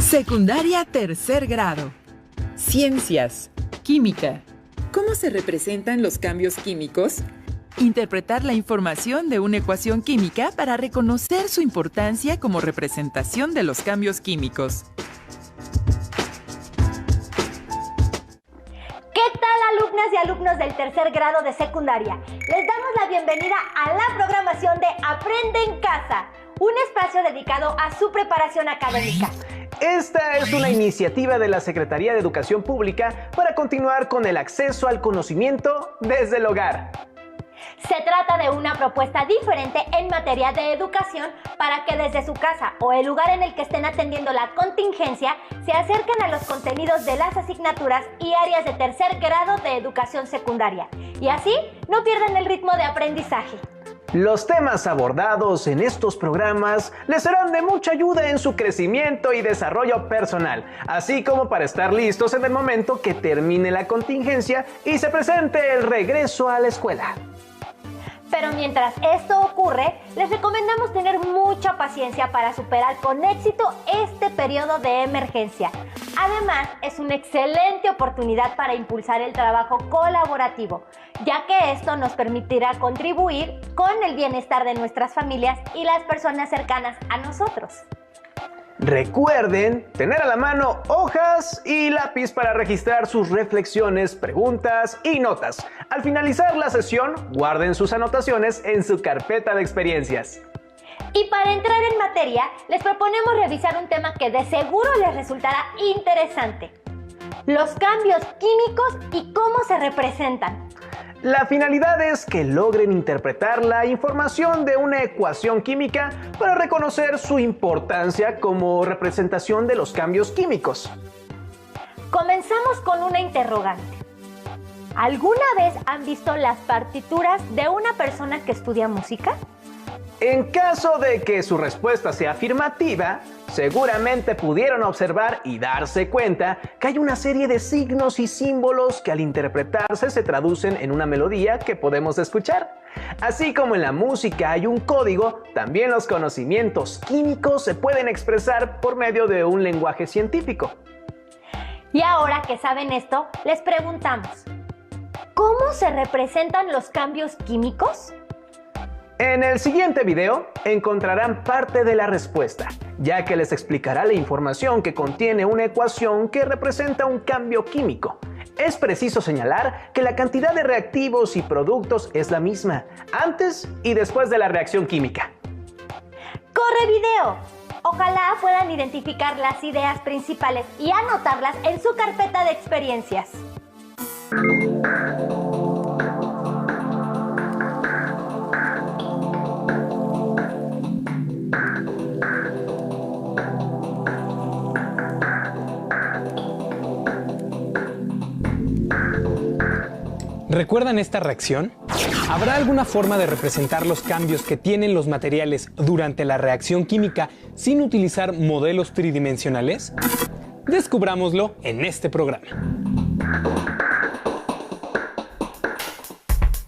Secundaria tercer grado. Ciencias. Química. ¿Cómo se representan los cambios químicos? Interpretar la información de una ecuación química para reconocer su importancia como representación de los cambios químicos. ¿Qué tal, alumnas y alumnos del tercer grado de secundaria? Les damos la bienvenida a la programación de Aprende en Casa, un espacio dedicado a su preparación académica. Esta es una iniciativa de la Secretaría de Educación Pública para continuar con el acceso al conocimiento desde el hogar. Se trata de una propuesta diferente en materia de educación para que desde su casa o el lugar en el que estén atendiendo la contingencia se acerquen a los contenidos de las asignaturas y áreas de tercer grado de educación secundaria y así no pierdan el ritmo de aprendizaje. Los temas abordados en estos programas les serán de mucha ayuda en su crecimiento y desarrollo personal, así como para estar listos en el momento que termine la contingencia y se presente el regreso a la escuela. Pero mientras esto ocurre, les recomendamos tener mucha paciencia para superar con éxito este periodo de emergencia. Además, es una excelente oportunidad para impulsar el trabajo colaborativo, ya que esto nos permitirá contribuir con el bienestar de nuestras familias y las personas cercanas a nosotros. Recuerden tener a la mano hojas y lápiz para registrar sus reflexiones, preguntas y notas. Al finalizar la sesión, guarden sus anotaciones en su carpeta de experiencias. Y para entrar en materia, les proponemos revisar un tema que de seguro les resultará interesante: los cambios químicos y cómo se representan. La finalidad es que logren interpretar la información de una ecuación química para reconocer su importancia como representación de los cambios químicos. Comenzamos con una interrogante. ¿Alguna vez han visto las partituras de una persona que estudia música? En caso de que su respuesta sea afirmativa, seguramente pudieron observar y darse cuenta que hay una serie de signos y símbolos que al interpretarse se traducen en una melodía que podemos escuchar. Así como en la música hay un código, también los conocimientos químicos se pueden expresar por medio de un lenguaje científico. Y ahora que saben esto, les preguntamos: ¿cómo se representan los cambios químicos? En el siguiente video encontrarán parte de la respuesta, ya que les explicará la información que contiene una ecuación que representa un cambio químico. Es preciso señalar que la cantidad de reactivos y productos es la misma, antes y después de la reacción química. ¡Corre video! Ojalá puedan identificar las ideas principales y anotarlas en su carpeta de experiencias. ¿Recuerdan esta reacción? ¿Habrá alguna forma de representar los cambios que tienen los materiales durante la reacción química sin utilizar modelos tridimensionales? Descubrámoslo en este programa.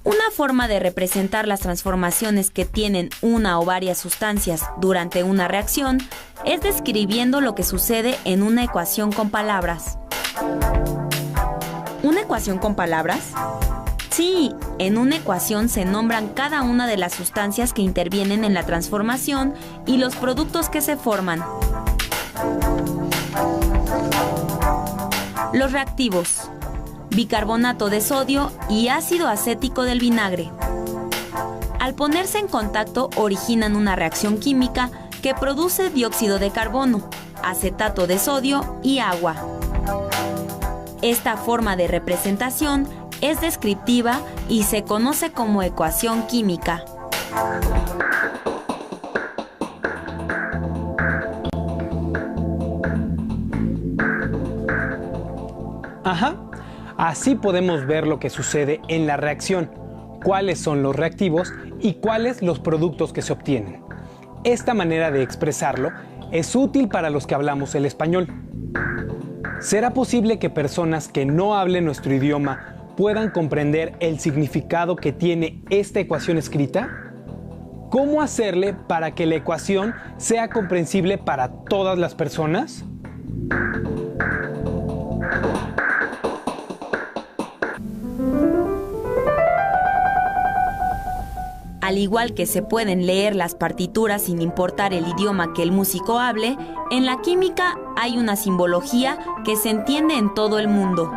Una forma de representar las transformaciones que tienen una o varias sustancias durante una reacción es describiendo lo que sucede en una ecuación con palabras. ¿Una ecuación con palabras? Sí, en una ecuación se nombran cada una de las sustancias que intervienen en la transformación y los productos que se forman. Los reactivos: bicarbonato de sodio y ácido acético del vinagre. Al ponerse en contacto originan una reacción química que produce dióxido de carbono, acetato de sodio y agua. Esta forma de representación es descriptiva y se conoce como ecuación química. Ajá, así podemos ver lo que sucede en la reacción, cuáles son los reactivos y cuáles los productos que se obtienen. Esta manera de expresarlo es útil para los que hablamos el español. ¿Será posible que personas que no hablen nuestro idioma puedan comprender el significado que tiene esta ecuación escrita? ¿Cómo hacerle para que la ecuación sea comprensible para todas las personas? Al igual que se pueden leer las partituras sin importar el idioma que el músico hable, en la química hay una simbología que se entiende en todo el mundo.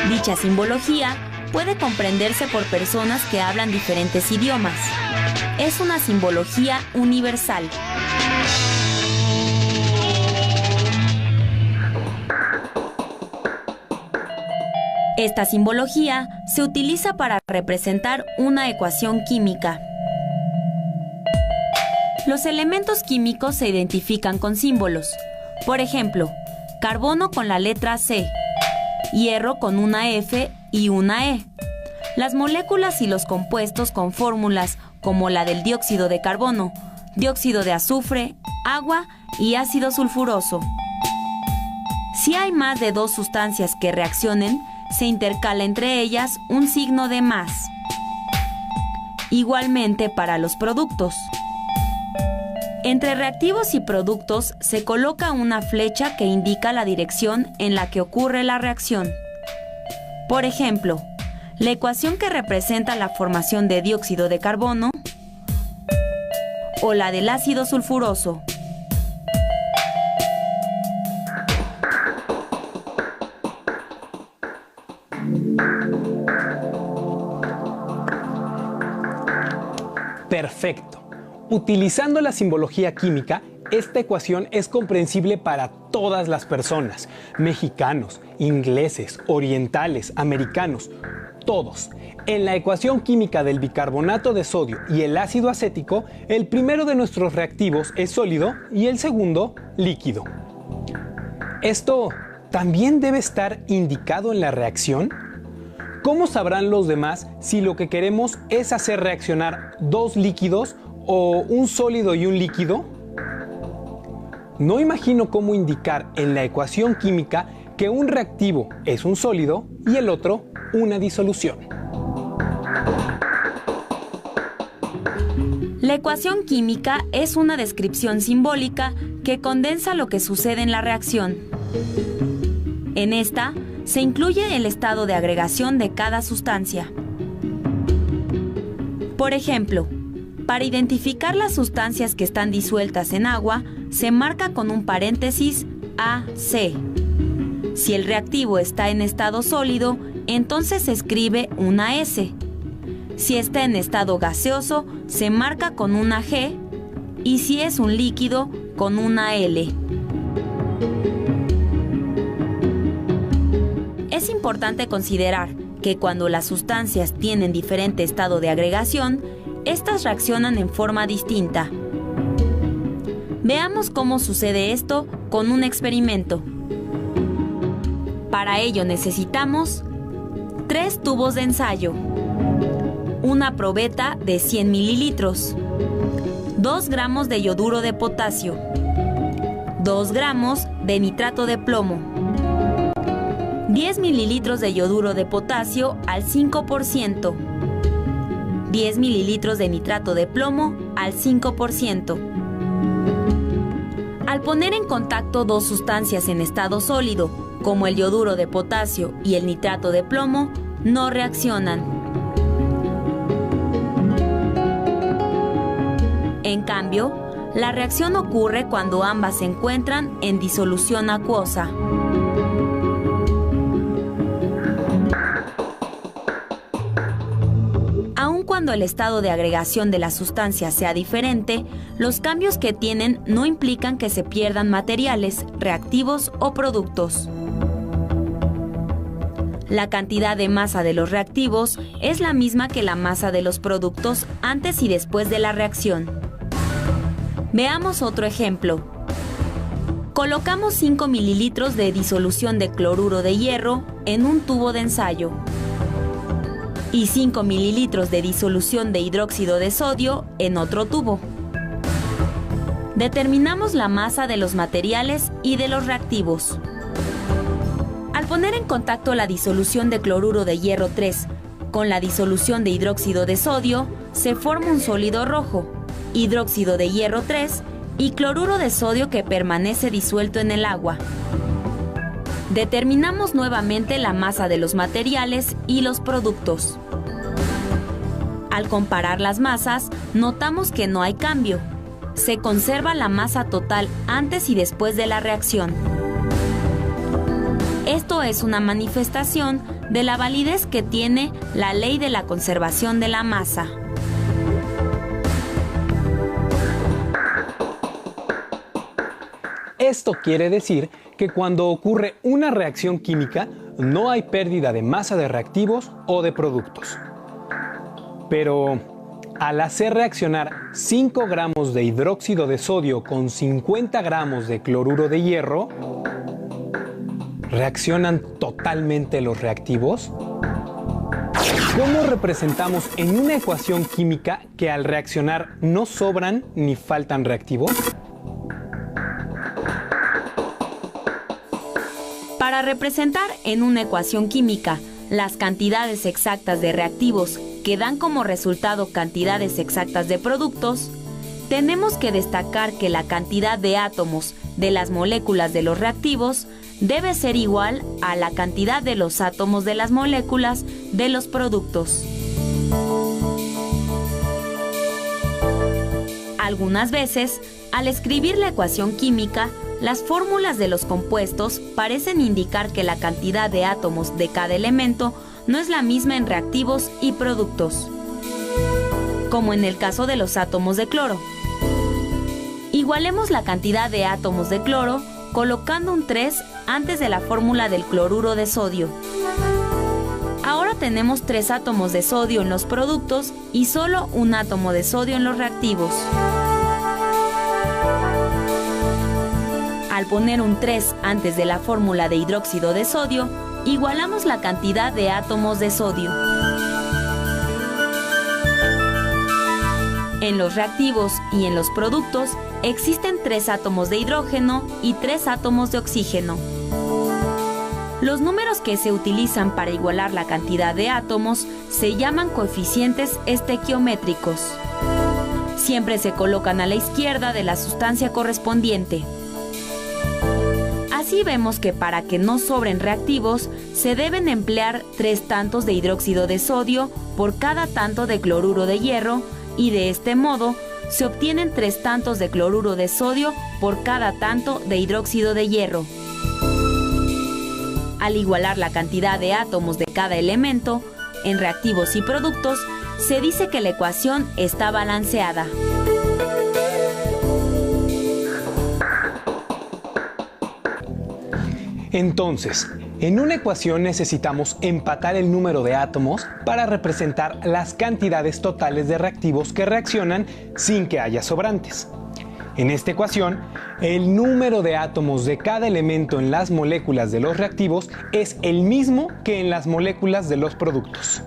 Dicha simbología puede comprenderse por personas que hablan diferentes idiomas. Es una simbología universal. Esta simbología se utiliza para representar una ecuación química. Los elementos químicos se identifican con símbolos. Por ejemplo, carbono con la letra C, hierro con una F y una E. Las moléculas y los compuestos con fórmulas como la del dióxido de carbono, dióxido de azufre, agua y ácido sulfuroso. Si hay más de dos sustancias que reaccionen, se intercala entre ellas un signo de más. Igualmente para los productos. Entre reactivos y productos se coloca una flecha que indica la dirección en la que ocurre la reacción. Por ejemplo, la ecuación que representa la formación de dióxido de carbono o la del ácido sulfuroso. Perfecto. Utilizando la simbología química, esta ecuación es comprensible para todas las personas, mexicanos, ingleses, orientales, americanos, todos. En la ecuación química del bicarbonato de sodio y el ácido acético, el primero de nuestros reactivos es sólido y el segundo líquido. ¿Esto también debe estar indicado en la reacción? ¿Cómo sabrán los demás si lo que queremos es hacer reaccionar dos líquidos o un sólido y un líquido? No imagino cómo indicar en la ecuación química que un reactivo es un sólido y el otro una disolución. La ecuación química es una descripción simbólica que condensa lo que sucede en la reacción. En esta se incluye el estado de agregación de cada sustancia. Por ejemplo, para identificar las sustancias que están disueltas en agua, se marca con un paréntesis AC. Si el reactivo está en estado sólido, entonces se escribe una S. Si está en estado gaseoso, se marca con una G, y si es un líquido, con una L. Es importante considerar que cuando las sustancias tienen diferente estado de agregación, estas reaccionan en forma distinta. Veamos cómo sucede esto con un experimento. Para ello necesitamos 3 tubos de ensayo, una probeta de 100 mililitros, 2 gramos de yoduro de potasio, 2 gramos de nitrato de plomo, 10 mililitros de yoduro de potasio al 5%, 10 mililitros de nitrato de plomo al 5%. Al poner en contacto dos sustancias en estado sólido, como el yoduro de potasio y el nitrato de plomo, no reaccionan. En cambio, la reacción ocurre cuando ambas se encuentran en disolución acuosa. Aun cuando el estado de agregación de la sustancia sea diferente, los cambios que tienen no implican que se pierdan materiales, reactivos o productos. La cantidad de masa de los reactivos es la misma que la masa de los productos antes y después de la reacción. Veamos otro ejemplo. Colocamos 5 mililitros de disolución de cloruro de hierro en un tubo de ensayo y 5 mililitros de disolución de hidróxido de sodio en otro tubo. Determinamos la masa de los materiales y de los reactivos. Al poner en contacto la disolución de cloruro de hierro 3 con la disolución de hidróxido de sodio, se forma un sólido rojo, hidróxido de hierro 3 y cloruro de sodio que permanece disuelto en el agua. Determinamos nuevamente la masa de los materiales y los productos. Al comparar las masas, notamos que no hay cambio. Se conserva la masa total antes y después de la reacción. Esto es una manifestación de la validez que tiene la ley de la conservación de la masa. Esto quiere decir que cuando ocurre una reacción química, no hay pérdida de masa de reactivos o de productos. Pero al hacer reaccionar 5 gramos de hidróxido de sodio con 50 gramos de cloruro de hierro, ¿reaccionan totalmente los reactivos? ¿Cómo representamos en una ecuación química que al reaccionar no sobran ni faltan reactivos? Para representar en una ecuación química las cantidades exactas de reactivos que dan como resultado cantidades exactas de productos, tenemos que destacar que la cantidad de átomos de las moléculas de los reactivos debe ser igual a la cantidad de los átomos de las moléculas de los productos. Algunas veces, al escribir la ecuación química, las fórmulas de los compuestos parecen indicar que la cantidad de átomos de cada elemento no es la misma en reactivos y productos, como en el caso de los átomos de cloro. Igualemos la cantidad de átomos de cloro colocando un 3 antes de la fórmula del cloruro de sodio. Ahora tenemos 3 átomos de sodio en los productos y solo un átomo de sodio en los reactivos. Al poner un 3 antes de la fórmula de hidróxido de sodio, igualamos la cantidad de átomos de sodio. En los reactivos y en los productos existen 3 átomos de hidrógeno y 3 átomos de oxígeno. Los números que se utilizan para igualar la cantidad de átomos se llaman coeficientes estequiométricos. Siempre se colocan a la izquierda de la sustancia correspondiente. Así vemos que para que no sobren reactivos, se deben emplear 3 tantos de hidróxido de sodio por cada tanto de cloruro de hierro y de este modo se obtienen 3 tantos de cloruro de sodio por cada tanto de hidróxido de hierro. Al igualar la cantidad de átomos de cada elemento, en reactivos y productos, se dice que la ecuación está balanceada. Entonces, en una ecuación necesitamos empatar el número de átomos para representar las cantidades totales de reactivos que reaccionan sin que haya sobrantes. En esta ecuación, el número de átomos de cada elemento en las moléculas de los reactivos es el mismo que en las moléculas de los productos.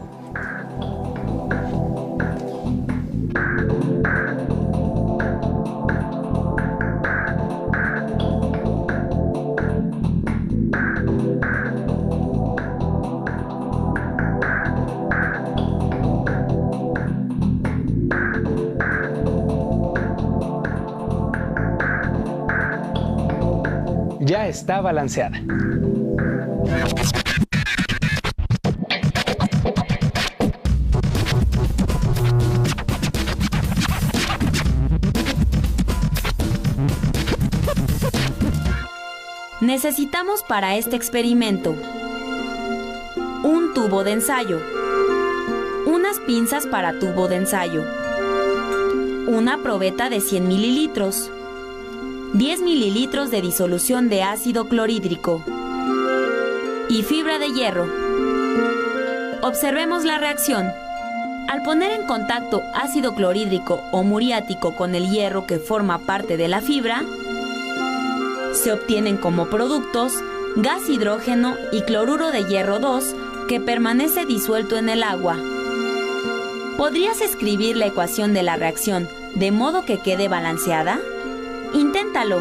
Ya está balanceada. Necesitamos para este experimento un tubo de ensayo, unas pinzas para tubo de ensayo, una probeta de 100 mililitros, 10 mililitros de disolución de ácido clorhídrico y fibra de hierro. Observemos la reacción. Al poner en contacto ácido clorhídrico o muriático con el hierro que forma parte de la fibra, se obtienen como productos gas hidrógeno y cloruro de hierro 2 que permanece disuelto en el agua. ¿Podrías escribir la ecuación de la reacción de modo que quede balanceada? Inténtalo.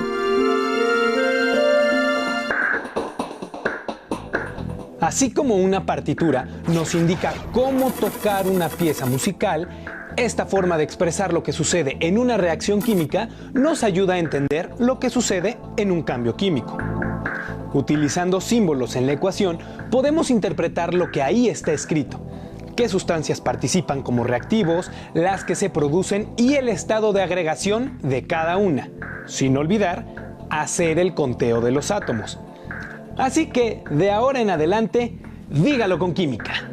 Así como una partitura nos indica cómo tocar una pieza musical, esta forma de expresar lo que sucede en una reacción química nos ayuda a entender lo que sucede en un cambio químico. Utilizando símbolos en la ecuación, podemos interpretar lo que ahí está escrito, qué sustancias participan como reactivos, las que se producen y el estado de agregación de cada una, sin olvidar hacer el conteo de los átomos. Así que, de ahora en adelante, dígalo con química.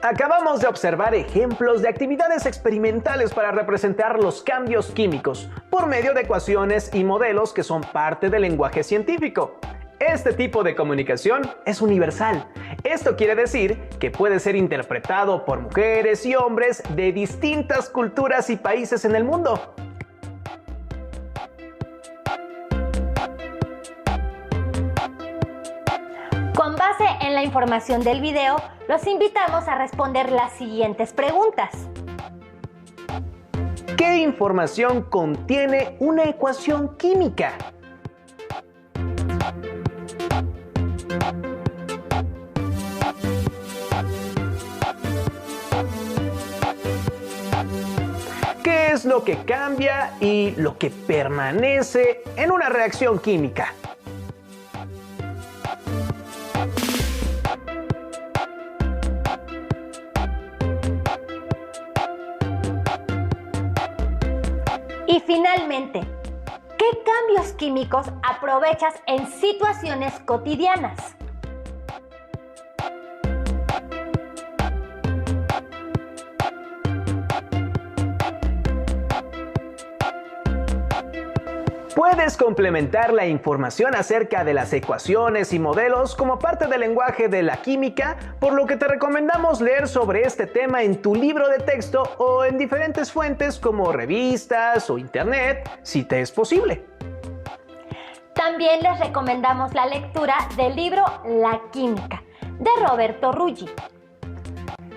Acabamos de observar ejemplos de actividades experimentales para representar los cambios químicos por medio de ecuaciones y modelos que son parte del lenguaje científico. Este tipo de comunicación es universal. Esto quiere decir que puede ser interpretado por mujeres y hombres de distintas culturas y países en el mundo. Con base en la información del video, los invitamos a responder las siguientes preguntas. ¿Qué información contiene una ecuación química? ¿Qué es lo que cambia y lo que permanece en una reacción química? Y finalmente, ¿qué cambios químicos aprovechas en situaciones cotidianas? Puedes complementar la información acerca de las ecuaciones y modelos como parte del lenguaje de la química, por lo que te recomendamos leer sobre este tema en tu libro de texto o en diferentes fuentes como revistas o internet, si te es posible. También les recomendamos la lectura del libro La Química, de Roberto Ruggi.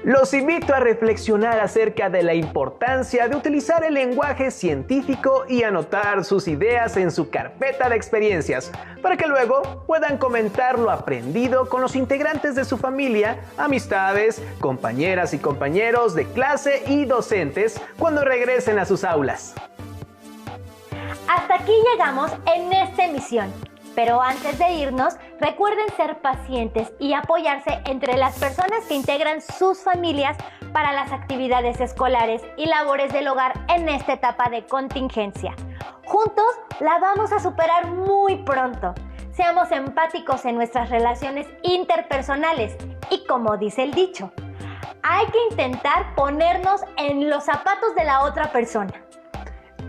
Los invito a reflexionar acerca de la importancia de utilizar el lenguaje científico y anotar sus ideas en su carpeta de experiencias, para que luego puedan comentar lo aprendido con los integrantes de su familia, amistades, compañeras y compañeros de clase y docentes cuando regresen a sus aulas. Hasta aquí llegamos en esta emisión. Pero antes de irnos, recuerden ser pacientes y apoyarse entre las personas que integran sus familias para las actividades escolares y labores del hogar en esta etapa de contingencia. Juntos la vamos a superar muy pronto. Seamos empáticos en nuestras relaciones interpersonales y, como dice el dicho, hay que intentar ponernos en los zapatos de la otra persona.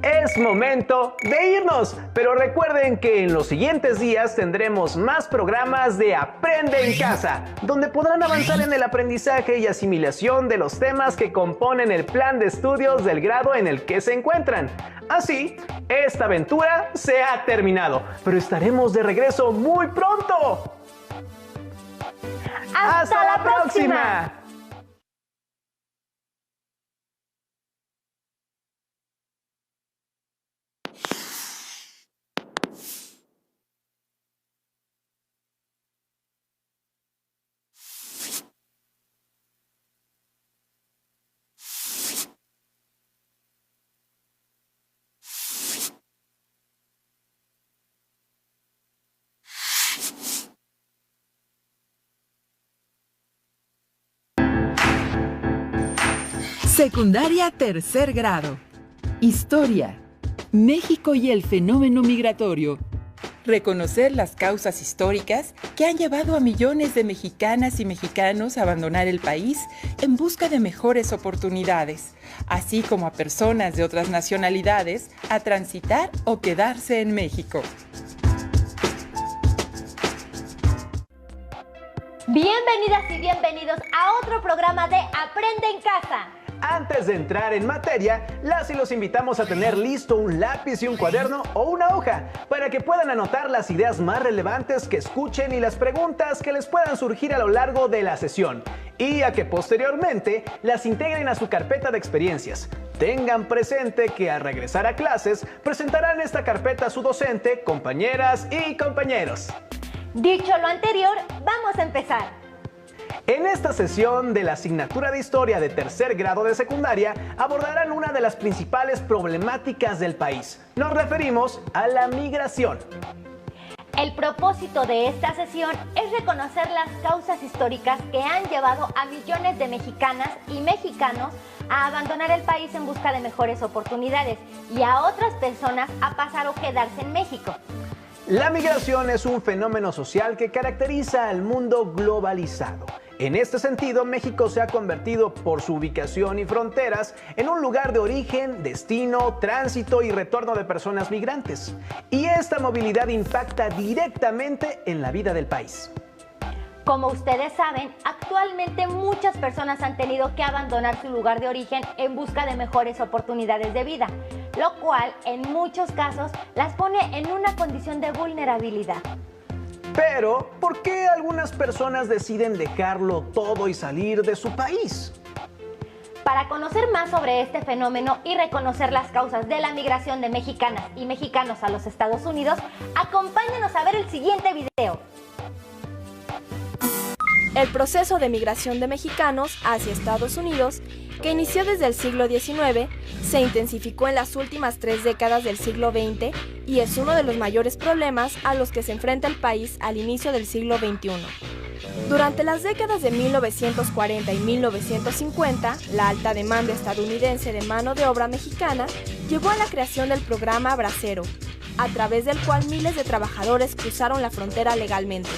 Es momento de irnos, pero recuerden que en los siguientes días tendremos más programas de Aprende en Casa, donde podrán avanzar en el aprendizaje y asimilación de los temas que componen el plan de estudios del grado en el que se encuentran. Así, esta aventura se ha terminado, pero estaremos de regreso muy pronto. ¡Hasta la próxima! Secundaria tercer grado. Historia. México y el fenómeno migratorio. Reconocer las causas históricas que han llevado a millones de mexicanas y mexicanos a abandonar el país en busca de mejores oportunidades, así como a personas de otras nacionalidades a transitar o quedarse en México. Bienvenidas y bienvenidos a otro programa de Aprende en Casa. Antes de entrar en materia, las y los invitamos a tener listo un lápiz y un cuaderno o una hoja para que puedan anotar las ideas más relevantes que escuchen y las preguntas que les puedan surgir a lo largo de la sesión, y a que posteriormente las integren a su carpeta de experiencias. Tengan presente que al regresar a clases presentarán esta carpeta a su docente, compañeras y compañeros. Dicho lo anterior, vamos a empezar. En esta sesión de la asignatura de Historia de tercer grado de secundaria abordarán una de las principales problemáticas del país. Nos referimos a la migración. El propósito de esta sesión es reconocer las causas históricas que han llevado a millones de mexicanas y mexicanos a abandonar el país en busca de mejores oportunidades y a otras personas a pasar o quedarse en México. La migración es un fenómeno social que caracteriza al mundo globalizado. En este sentido, México se ha convertido, por su ubicación y fronteras, en un lugar de origen, destino, tránsito y retorno de personas migrantes. Y esta movilidad impacta directamente en la vida del país. Como ustedes saben, actualmente muchas personas han tenido que abandonar su lugar de origen en busca de mejores oportunidades de vida, lo cual en muchos casos las pone en una condición de vulnerabilidad. Pero, ¿por qué algunas personas deciden dejarlo todo y salir de su país? Para conocer más sobre este fenómeno y reconocer las causas de la migración de mexicanas y mexicanos a los Estados Unidos, acompáñenos a ver el siguiente video. El proceso de migración de mexicanos hacia Estados Unidos, que inició desde el siglo XIX, se intensificó en las últimas 3 décadas del siglo XX y es uno de los mayores problemas a los que se enfrenta el país al inicio del siglo XXI. Durante las décadas de 1940 y 1950, la alta demanda estadounidense de mano de obra mexicana llevó a la creación del programa Bracero, a través del cual miles de trabajadores cruzaron la frontera legalmente.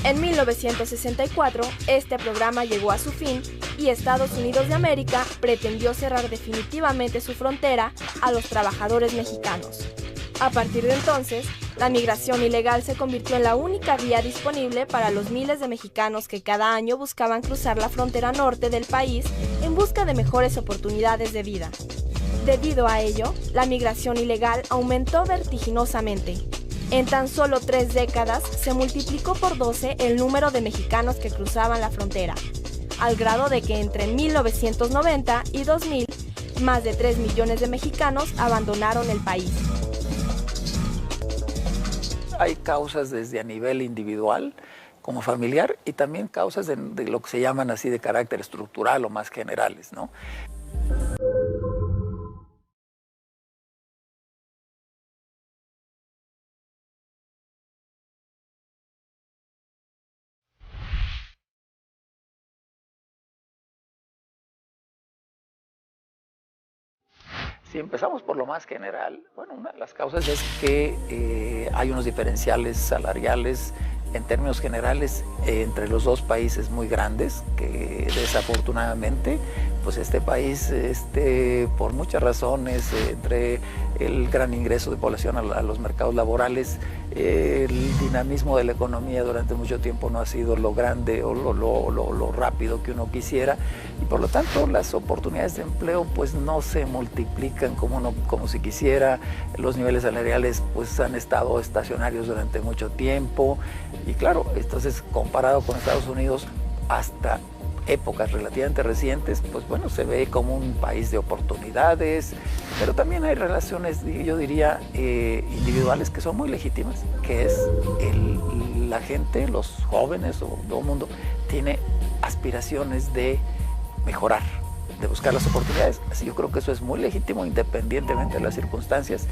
En 1964, este programa llegó a su fin y Estados Unidos de América pretendió cerrar definitivamente su frontera a los trabajadores mexicanos. A partir de entonces, la migración ilegal se convirtió en la única vía disponible para los miles de mexicanos que cada año buscaban cruzar la frontera norte del país en busca de mejores oportunidades de vida. Debido a ello, la migración ilegal aumentó vertiginosamente. En tan solo 3 décadas se multiplicó por 12 el número de mexicanos que cruzaban la frontera, al grado de que entre 1990 y 2000, más de 3 millones de mexicanos abandonaron el país. Hay causas desde a nivel individual como familiar y también causas de lo que se llaman así de carácter estructural o más generales, ¿no? Si empezamos por lo más general, bueno, una de las causas es que hay unos diferenciales salariales en términos generales entre los dos países muy grandes, que desafortunadamente pues este país por muchas razones, entre el gran ingreso de población a los mercados laborales, el dinamismo de la economía durante mucho tiempo no ha sido lo grande o lo rápido que uno quisiera, y por lo tanto las oportunidades de empleo pues no se multiplican como se quisiera. Los niveles salariales pues han estado estacionarios durante mucho tiempo, y claro, entonces comparado con Estados Unidos hasta épocas relativamente recientes, pues bueno, se ve como un país de oportunidades, pero también hay relaciones, yo diría, individuales que son muy legítimas, que es la gente, los jóvenes o todo el mundo tiene aspiraciones de mejorar, de buscar las oportunidades. Así yo creo que eso es muy legítimo independientemente de las circunstancias,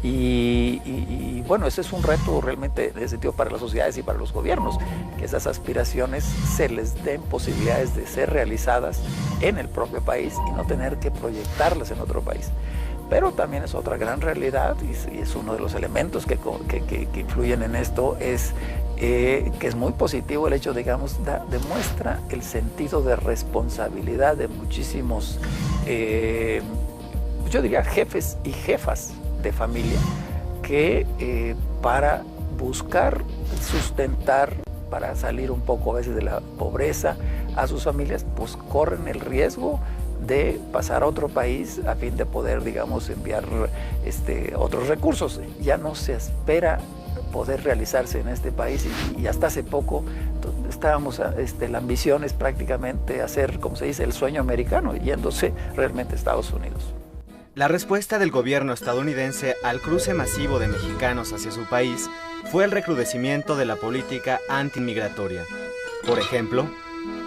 y bueno, ese es un reto realmente de sentido para las sociedades y para los gobiernos, que esas aspiraciones se les den posibilidades de ser realizadas en el propio país y no tener que proyectarlas en otro país. Pero también es otra gran realidad, y es uno de los elementos que influyen en esto, es que es muy positivo el hecho, digamos, demuestra el sentido de responsabilidad de muchísimos, yo diría, jefes y jefas de familia, que para buscar sustentar, para salir un poco a veces de la pobreza a sus familias, pues corren el riesgo de pasar a otro país a fin de poder, digamos, enviar otros recursos. Ya no se espera poder realizarse en este país, y hasta hace poco estábamos, la ambición es prácticamente hacer, como se dice, el sueño americano, yéndose realmente a Estados Unidos. La respuesta del gobierno estadounidense al cruce masivo de mexicanos hacia su país fue el recrudecimiento de la política antiinmigratoria. Por ejemplo,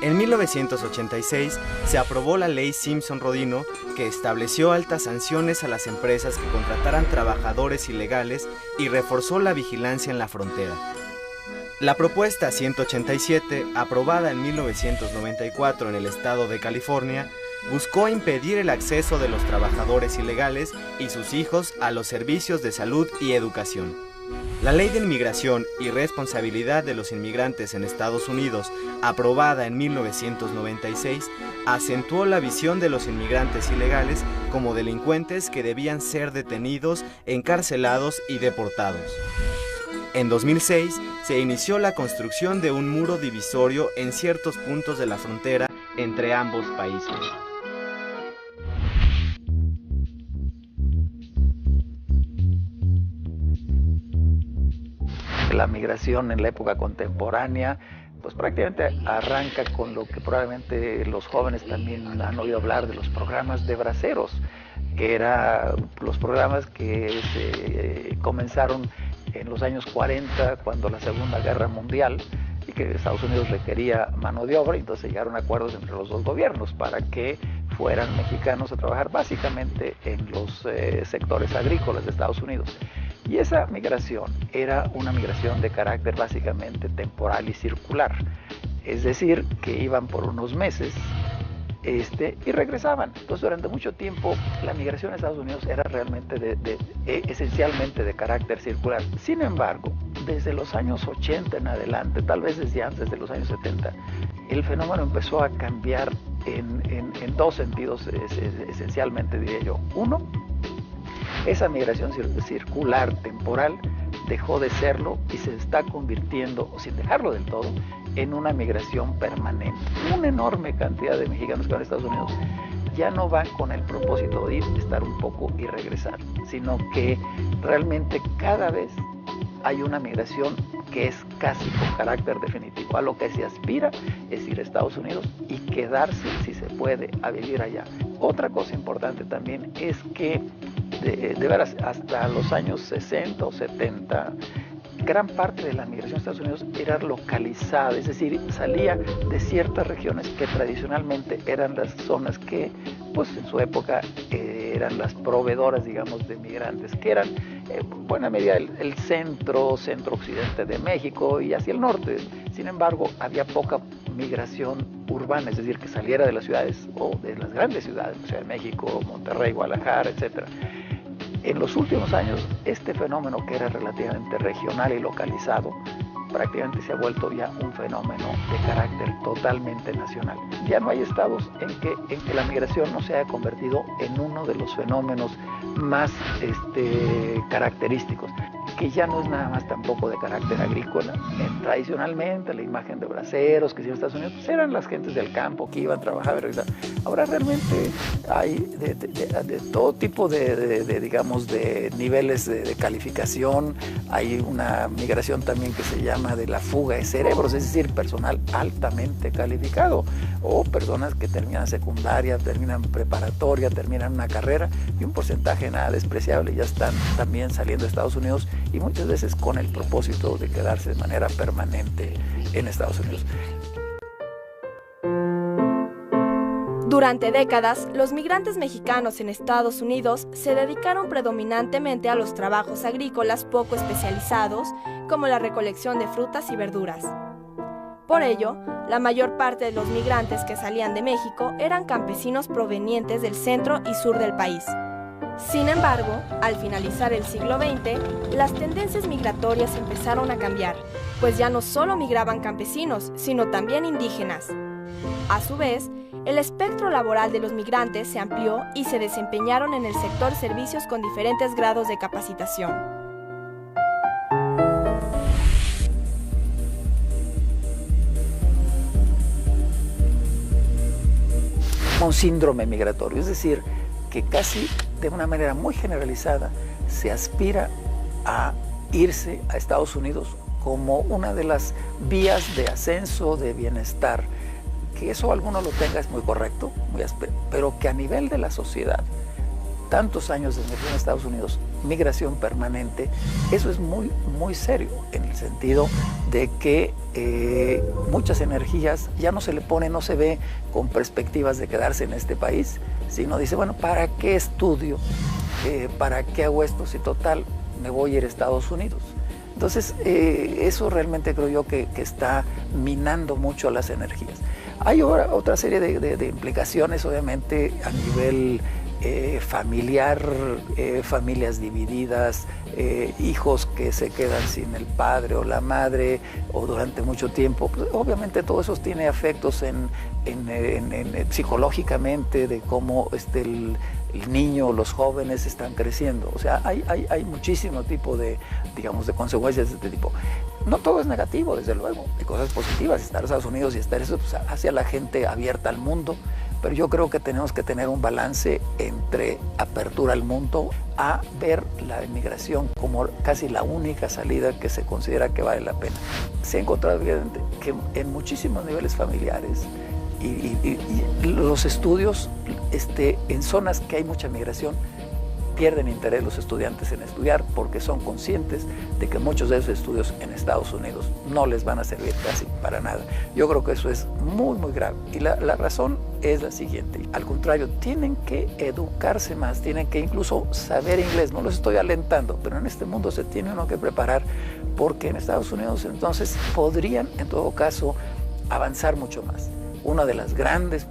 en 1986 se aprobó la Ley Simpson-Rodino, que estableció altas sanciones a las empresas que contrataran trabajadores ilegales y reforzó la vigilancia en la frontera. La propuesta 187, aprobada en 1994 en el estado de California, buscó impedir el acceso de los trabajadores ilegales y sus hijos a los servicios de salud y educación. La Ley de Inmigración y Responsabilidad de los Inmigrantes en Estados Unidos, aprobada en 1996, acentuó la visión de los inmigrantes ilegales como delincuentes que debían ser detenidos, encarcelados y deportados. En 2006, se inició la construcción de un muro divisorio en ciertos puntos de la frontera entre ambos países. La migración en la época contemporánea, pues prácticamente arranca con lo que probablemente los jóvenes también han oído hablar de los programas de braceros, que eran los programas que se comenzaron en los años 40, cuando la Segunda Guerra Mundial, y que Estados Unidos requería mano de obra, y entonces llegaron a acuerdos entre los dos gobiernos para que fueran mexicanos a trabajar básicamente en los sectores agrícolas de Estados Unidos. Y esa migración era una migración de carácter básicamente temporal y circular, es decir, que iban por unos meses y regresaban. Entonces, durante mucho tiempo la migración a Estados Unidos era realmente esencialmente de carácter circular. Sin embargo, desde los años 80 en adelante, tal vez desde antes de los años 70, el fenómeno empezó a cambiar en dos sentidos esencialmente, diría yo. Uno, esa migración circular temporal dejó de serlo y se está convirtiendo, sin dejarlo del todo, en una migración permanente. Una enorme cantidad de mexicanos que van a Estados Unidos ya no van con el propósito de ir, estar un poco y regresar, sino que realmente cada vez hay una migración que es casi con carácter definitivo. A lo que se aspira es ir a Estados Unidos y quedarse, si se puede, a vivir allá. Otra cosa importante también es que de veras hasta los años 60 o 70, gran parte de la migración a Estados Unidos era localizada, es decir, salía de ciertas regiones que tradicionalmente eran las zonas que, pues en su época, eran las proveedoras, digamos, de migrantes, que eran, en buena medida, el centro-occidente de México y hacia el norte. Sin embargo, había poca migración urbana, es decir, que saliera de las ciudades o de las grandes ciudades, Ciudad de México, Monterrey, Guadalajara, etc. En los últimos años, este fenómeno, que era relativamente regional y localizado, prácticamente se ha vuelto ya un fenómeno de carácter totalmente nacional. Ya no hay estados en que la migración no se haya convertido en uno de los fenómenos más característicos, que ya no es nada más tampoco de carácter agrícola. Tradicionalmente la imagen de braceros que se iban a Estados Unidos pues eran las gentes del campo que iban a trabajar y regresar. Ahora realmente hay de todo tipo digamos, de niveles de calificación. Hay una migración también que se llama de la fuga de cerebros, es decir, personal altamente calificado o personas que terminan secundaria, terminan preparatoria, terminan una carrera, y un porcentaje nada despreciable ya están también saliendo de Estados Unidos, y muchas veces con el propósito de quedarse de manera permanente en Estados Unidos. Durante décadas, los migrantes mexicanos en Estados Unidos se dedicaron predominantemente a los trabajos agrícolas poco especializados, como la recolección de frutas y verduras. Por ello, la mayor parte de los migrantes que salían de México eran campesinos provenientes del centro y sur del país. Sin embargo, al finalizar el siglo XX, las tendencias migratorias empezaron a cambiar, pues ya no solo migraban campesinos, sino también indígenas. A su vez, el espectro laboral de los migrantes se amplió y se desempeñaron en el sector servicios con diferentes grados de capacitación. Un síndrome migratorio, es decir, que casi de una manera muy generalizada se aspira a irse a Estados Unidos como una de las vías de ascenso, de bienestar. Que eso alguno lo tenga es muy correcto, pero que a nivel de la sociedad tantos años de migración a Estados Unidos, migración permanente, eso es muy, muy serio, en el sentido de que muchas energías ya no se le pone, no se ve con perspectivas de quedarse en este país, sino dice, bueno, ¿para qué estudio? ¿Para qué hago esto? Si total, me voy a ir a Estados Unidos. Entonces, eso realmente creo yo que está minando mucho las energías. Hay otra serie de implicaciones, obviamente, a nivel familiar, familias divididas, hijos que se quedan sin el padre o la madre o durante mucho tiempo. Pues, obviamente todo eso tiene efectos psicológicamente de cómo el niño o los jóvenes están creciendo. O sea, hay muchísimo tipo de consecuencias de este tipo. No todo es negativo, desde luego. Hay cosas positivas. Estar en Estados Unidos y estar eso pues, hacia la gente abierta al mundo. Pero yo creo que tenemos que tener un balance entre apertura al mundo a ver la inmigración como casi la única salida que se considera que vale la pena. Se ha encontrado evidente que en muchísimos niveles familiares y los estudios en zonas que hay mucha migración pierden interés los estudiantes en estudiar porque son conscientes de que muchos de esos estudios en Estados Unidos no les van a servir casi para nada. Yo creo que eso es muy, muy grave. Y la razón es la siguiente. Al contrario, tienen que educarse más, tienen que incluso saber inglés. No los estoy alentando, pero en este mundo se tiene uno que preparar porque en Estados Unidos entonces podrían, en todo caso, avanzar mucho más. Una de las grandes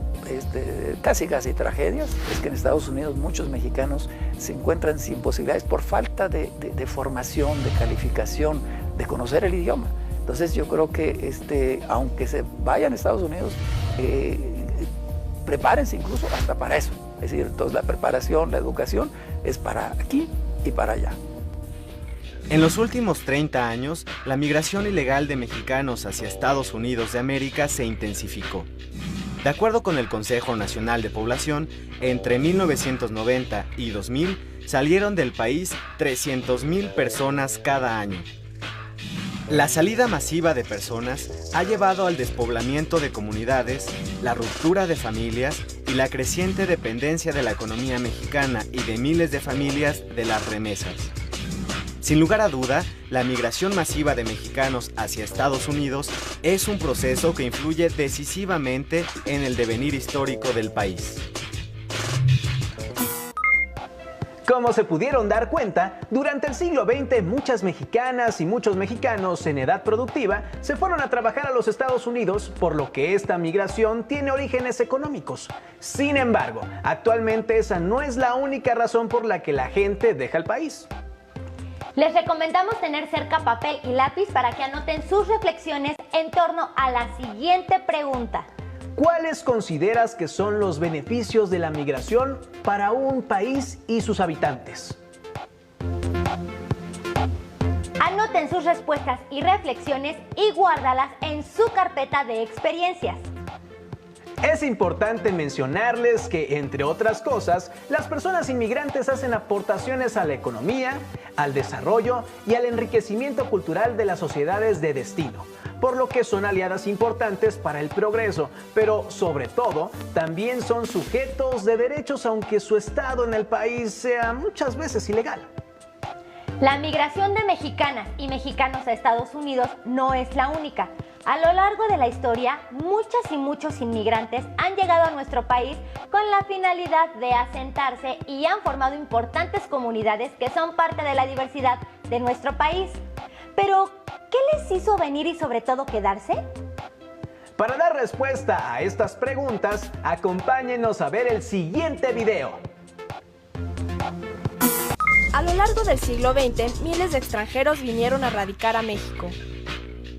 casi tragedias es que en Estados Unidos muchos mexicanos se encuentran sin posibilidades por falta de formación, de calificación, de conocer el idioma. Entonces yo creo que aunque se vayan a Estados Unidos, prepárense incluso hasta para eso. Es decir, entonces la preparación, la educación es para aquí y para allá. En los últimos 30 años, la migración ilegal de mexicanos hacia Estados Unidos de América se intensificó. De acuerdo con el Consejo Nacional de Población, entre 1990 y 2000 salieron del país 300,000 personas cada año. La salida masiva de personas ha llevado al despoblamiento de comunidades, la ruptura de familias y la creciente dependencia de la economía mexicana y de miles de familias de las remesas. Sin lugar a duda, la migración masiva de mexicanos hacia Estados Unidos es un proceso que influye decisivamente en el devenir histórico del país. Como se pudieron dar cuenta, durante el siglo XX muchas mexicanas y muchos mexicanos en edad productiva se fueron a trabajar a los Estados Unidos, por lo que esta migración tiene orígenes económicos. Sin embargo, actualmente esa no es la única razón por la que la gente deja el país. Les recomendamos tener cerca papel y lápiz para que anoten sus reflexiones en torno a la siguiente pregunta. ¿Cuáles consideras que son los beneficios de la migración para un país y sus habitantes? Anoten sus respuestas y reflexiones y guárdalas en su carpeta de experiencias. Es importante mencionarles que, entre otras cosas, las personas inmigrantes hacen aportaciones a la economía, al desarrollo y al enriquecimiento cultural de las sociedades de destino, por lo que son aliadas importantes para el progreso, pero sobre todo también son sujetos de derechos aunque su estado en el país sea muchas veces ilegal. La migración de mexicanas y mexicanos a Estados Unidos no es la única. A lo largo de la historia, muchas y muchos inmigrantes han llegado a nuestro país con la finalidad de asentarse y han formado importantes comunidades que son parte de la diversidad de nuestro país. Pero, ¿qué les hizo venir y sobre todo quedarse? Para dar respuesta a estas preguntas, acompáñenos a ver el siguiente video. A lo largo del siglo XX, miles de extranjeros vinieron a radicar a México.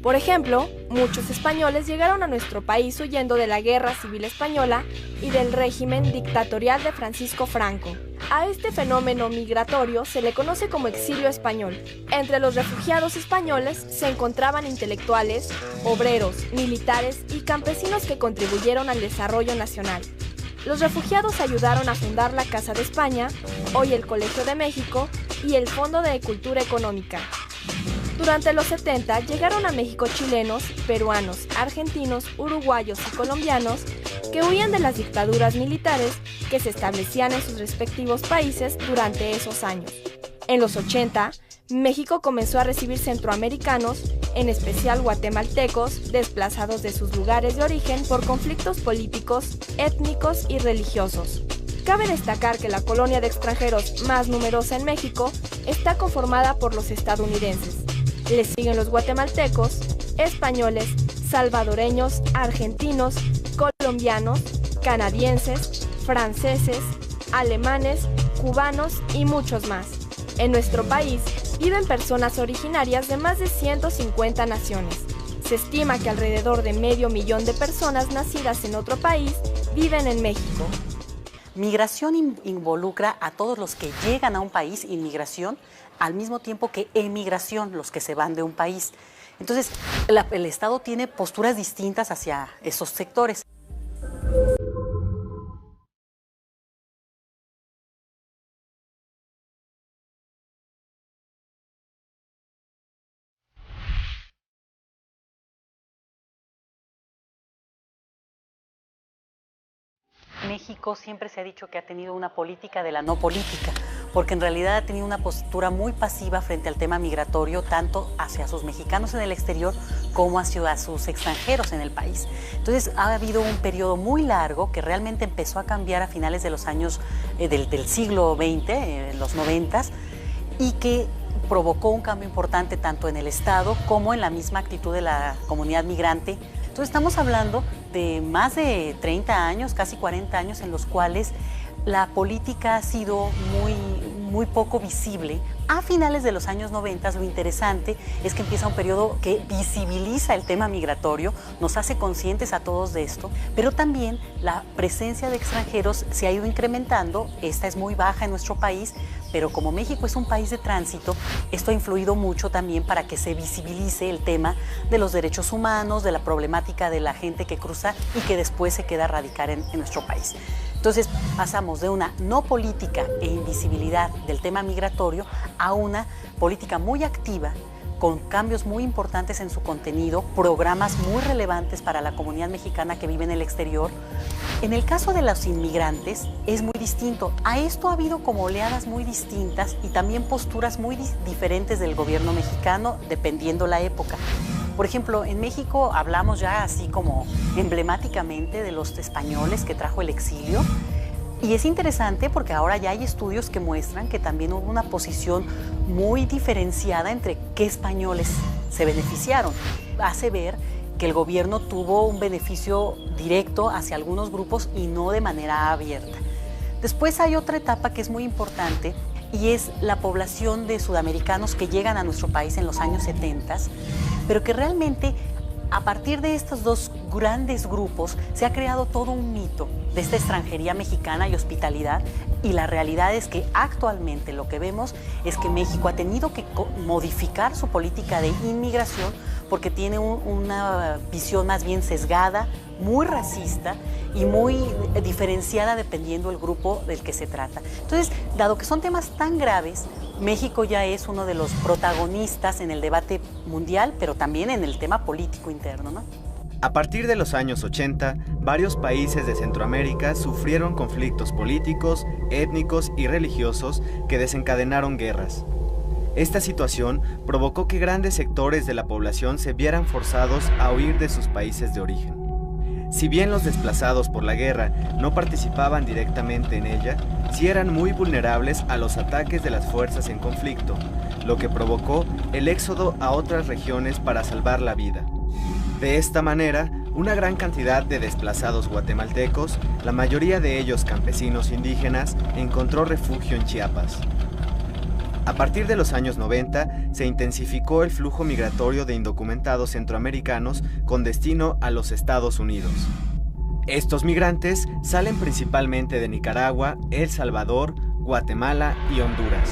Por ejemplo, muchos españoles llegaron a nuestro país huyendo de la Guerra Civil Española y del régimen dictatorial de Francisco Franco. A este fenómeno migratorio se le conoce como exilio español. Entre los refugiados españoles se encontraban intelectuales, obreros, militares y campesinos que contribuyeron al desarrollo nacional. Los refugiados ayudaron a fundar la Casa de España, hoy el Colegio de México y el Fondo de Cultura Económica. Durante los 70 llegaron a México chilenos, peruanos, argentinos, uruguayos y colombianos que huían de las dictaduras militares que se establecían en sus respectivos países durante esos años. En los 80, México comenzó a recibir centroamericanos, en especial guatemaltecos, desplazados de sus lugares de origen por conflictos políticos, étnicos y religiosos. Cabe destacar que la colonia de extranjeros más numerosa en México está conformada por los estadounidenses. Le siguen los guatemaltecos, españoles, salvadoreños, argentinos, colombianos, canadienses, franceses, alemanes, cubanos y muchos más. En nuestro país viven personas originarias de más de 150 naciones. Se estima que alrededor de 500,000 de personas nacidas en otro país viven en México. Migración involucra a todos los que llegan a un país, inmigración, al mismo tiempo que emigración, los que se van de un país. Entonces, el Estado tiene posturas distintas hacia esos sectores. México siempre se ha dicho que ha tenido una política de la no política, porque en realidad ha tenido una postura muy pasiva frente al tema migratorio, tanto hacia sus mexicanos en el exterior como hacia sus extranjeros en el país. Entonces ha habido un periodo muy largo que realmente empezó a cambiar a finales de los años del siglo XX, en los 90s, y que provocó un cambio importante tanto en el Estado como en la misma actitud de la comunidad migrante. Entonces estamos hablando de más de 30 años, casi 40 años, en los cuales la política ha sido muy poco visible. A finales de los años 90, lo interesante es que empieza un periodo que visibiliza el tema migratorio, nos hace conscientes a todos de esto, pero también la presencia de extranjeros se ha ido incrementando. Esta es muy baja en nuestro país, pero como México es un país de tránsito, esto ha influido mucho también para que se visibilice el tema de los derechos humanos, de la problemática de la gente que cruza y que después se queda a radicar en nuestro país. Entonces pasamos de una no política e invisibilidad del tema migratorio a una política muy activa, con cambios muy importantes en su contenido, programas muy relevantes para la comunidad mexicana que vive en el exterior. En el caso de los inmigrantes es muy distinto. A esto ha habido como oleadas muy distintas y también posturas muy diferentes del gobierno mexicano dependiendo la época. Por ejemplo, en México hablamos ya así como emblemáticamente de los españoles que trajo el exilio. Y es interesante porque ahora ya hay estudios que muestran que también hubo una posición muy diferenciada entre qué españoles se beneficiaron. Hace ver que el gobierno tuvo un beneficio directo hacia algunos grupos y no de manera abierta. Después hay otra etapa que es muy importante y es la población de sudamericanos que llegan a nuestro país en los años 70, pero que realmente a partir de estos dos grandes grupos se ha creado todo un mito de esta extranjería mexicana y hospitalidad, y la realidad es que actualmente lo que vemos es que México ha tenido que modificar su política de inmigración porque tiene una visión más bien sesgada, muy racista y muy diferenciada dependiendo del grupo del que se trata. Entonces, dado que son temas tan graves, México ya es uno de los protagonistas en el debate mundial, pero también en el tema político interno, ¿no? A partir de los años 80, varios países de Centroamérica sufrieron conflictos políticos, étnicos y religiosos que desencadenaron guerras. Esta situación provocó que grandes sectores de la población se vieran forzados a huir de sus países de origen. Si bien los desplazados por la guerra no participaban directamente en ella, sí eran muy vulnerables a los ataques de las fuerzas en conflicto, lo que provocó el éxodo a otras regiones para salvar la vida. De esta manera, una gran cantidad de desplazados guatemaltecos, la mayoría de ellos campesinos indígenas, encontró refugio en Chiapas. A partir de los años 90, se intensificó el flujo migratorio de indocumentados centroamericanos con destino a los Estados Unidos. Estos migrantes salen principalmente de Nicaragua, El Salvador, Guatemala y Honduras.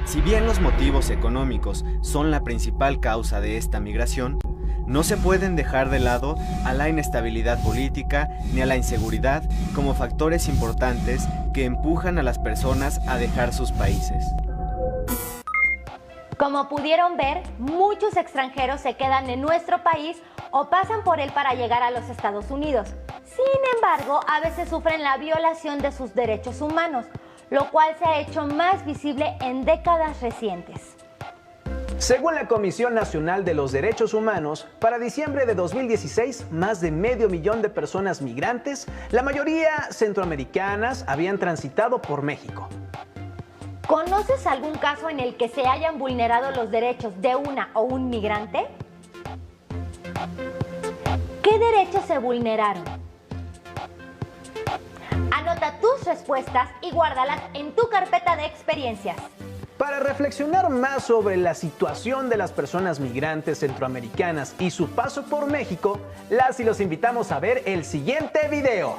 Si bien los motivos económicos son la principal causa de esta migración, no se pueden dejar de lado a la inestabilidad política ni a la inseguridad como factores importantes que empujan a las personas a dejar sus países. Como pudieron ver, muchos extranjeros se quedan en nuestro país o pasan por él para llegar a los Estados Unidos. Sin embargo, a veces sufren la violación de sus derechos humanos, lo cual se ha hecho más visible en décadas recientes. Según la Comisión Nacional de los Derechos Humanos, para diciembre de 2016, más de 500,000 de personas migrantes, la mayoría centroamericanas, habían transitado por México. ¿Conoces algún caso en el que se hayan vulnerado los derechos de una o un migrante? ¿Qué derechos se vulneraron? Anota tus respuestas y guárdalas en tu carpeta de experiencias. Para reflexionar más sobre la situación de las personas migrantes centroamericanas y su paso por México, las y los invitamos a ver el siguiente video.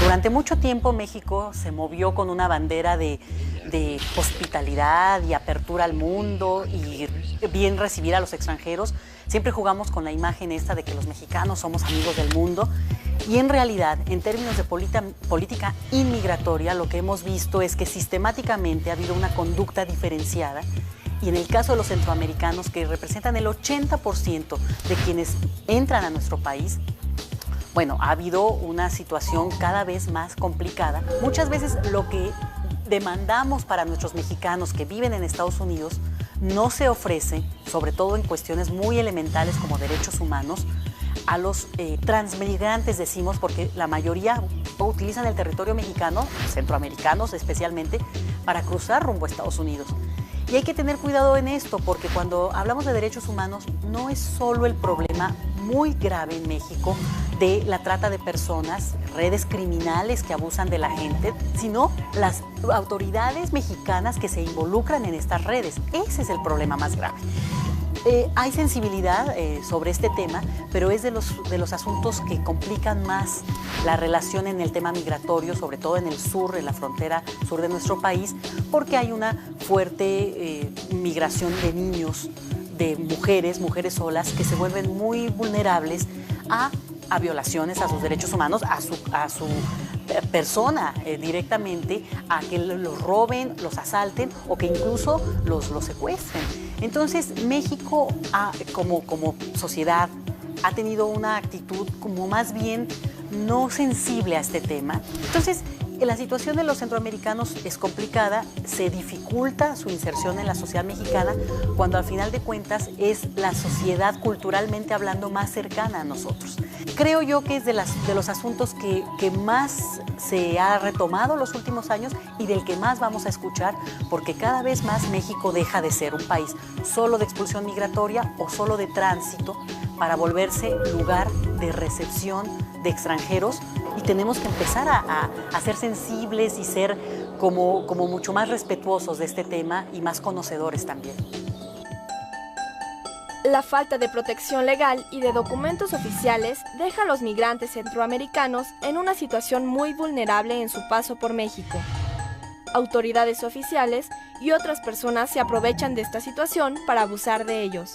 Durante mucho tiempo México se movió con una bandera de hospitalidad y apertura al mundo y bien recibir a los extranjeros. Siempre jugamos con la imagen esta de que los mexicanos somos amigos del mundo y en realidad, en términos de política inmigratoria, lo que hemos visto es que sistemáticamente ha habido una conducta diferenciada y en el caso de los centroamericanos, que representan el 80% de quienes entran a nuestro país, bueno, ha habido una situación cada vez más complicada. Muchas veces lo que demandamos para nuestros mexicanos que viven en Estados Unidos no se ofrece, sobre todo en cuestiones muy elementales como derechos humanos, a los transmigrantes, decimos, porque la mayoría utilizan el territorio mexicano, centroamericanos especialmente, para cruzar rumbo a Estados Unidos. Y hay que tener cuidado en esto, porque cuando hablamos de derechos humanos, no es solo el problema muy grave en México de la trata de personas, redes criminales que abusan de la gente, sino las autoridades mexicanas que se involucran en estas redes. Ese es el problema más grave. Hay sensibilidad sobre este tema, pero es de los asuntos que complican más la relación en el tema migratorio, sobre todo en el sur, en la frontera sur de nuestro país, porque hay una fuerte migración de niños, de mujeres solas, que se vuelven muy vulnerables a violaciones a sus derechos humanos, a su persona directamente, a que los roben, los asalten o que incluso los secuestren. Entonces, México, como sociedad, ha tenido una actitud como más bien no sensible a este tema. Entonces, la situación de los centroamericanos es complicada, se dificulta su inserción en la sociedad mexicana cuando al final de cuentas es la sociedad culturalmente hablando más cercana a nosotros. Creo yo que es de los asuntos que más se ha retomado los últimos años y del que más vamos a escuchar, porque cada vez más México deja de ser un país solo de expulsión migratoria o solo de tránsito para volverse lugar de recepción de extranjeros, y tenemos que empezar a ser sensibles y ser como mucho más respetuosos de este tema y más conocedores también. La falta de protección legal y de documentos oficiales deja a los migrantes centroamericanos en una situación muy vulnerable en su paso por México. Autoridades oficiales y otras personas se aprovechan de esta situación para abusar de ellos.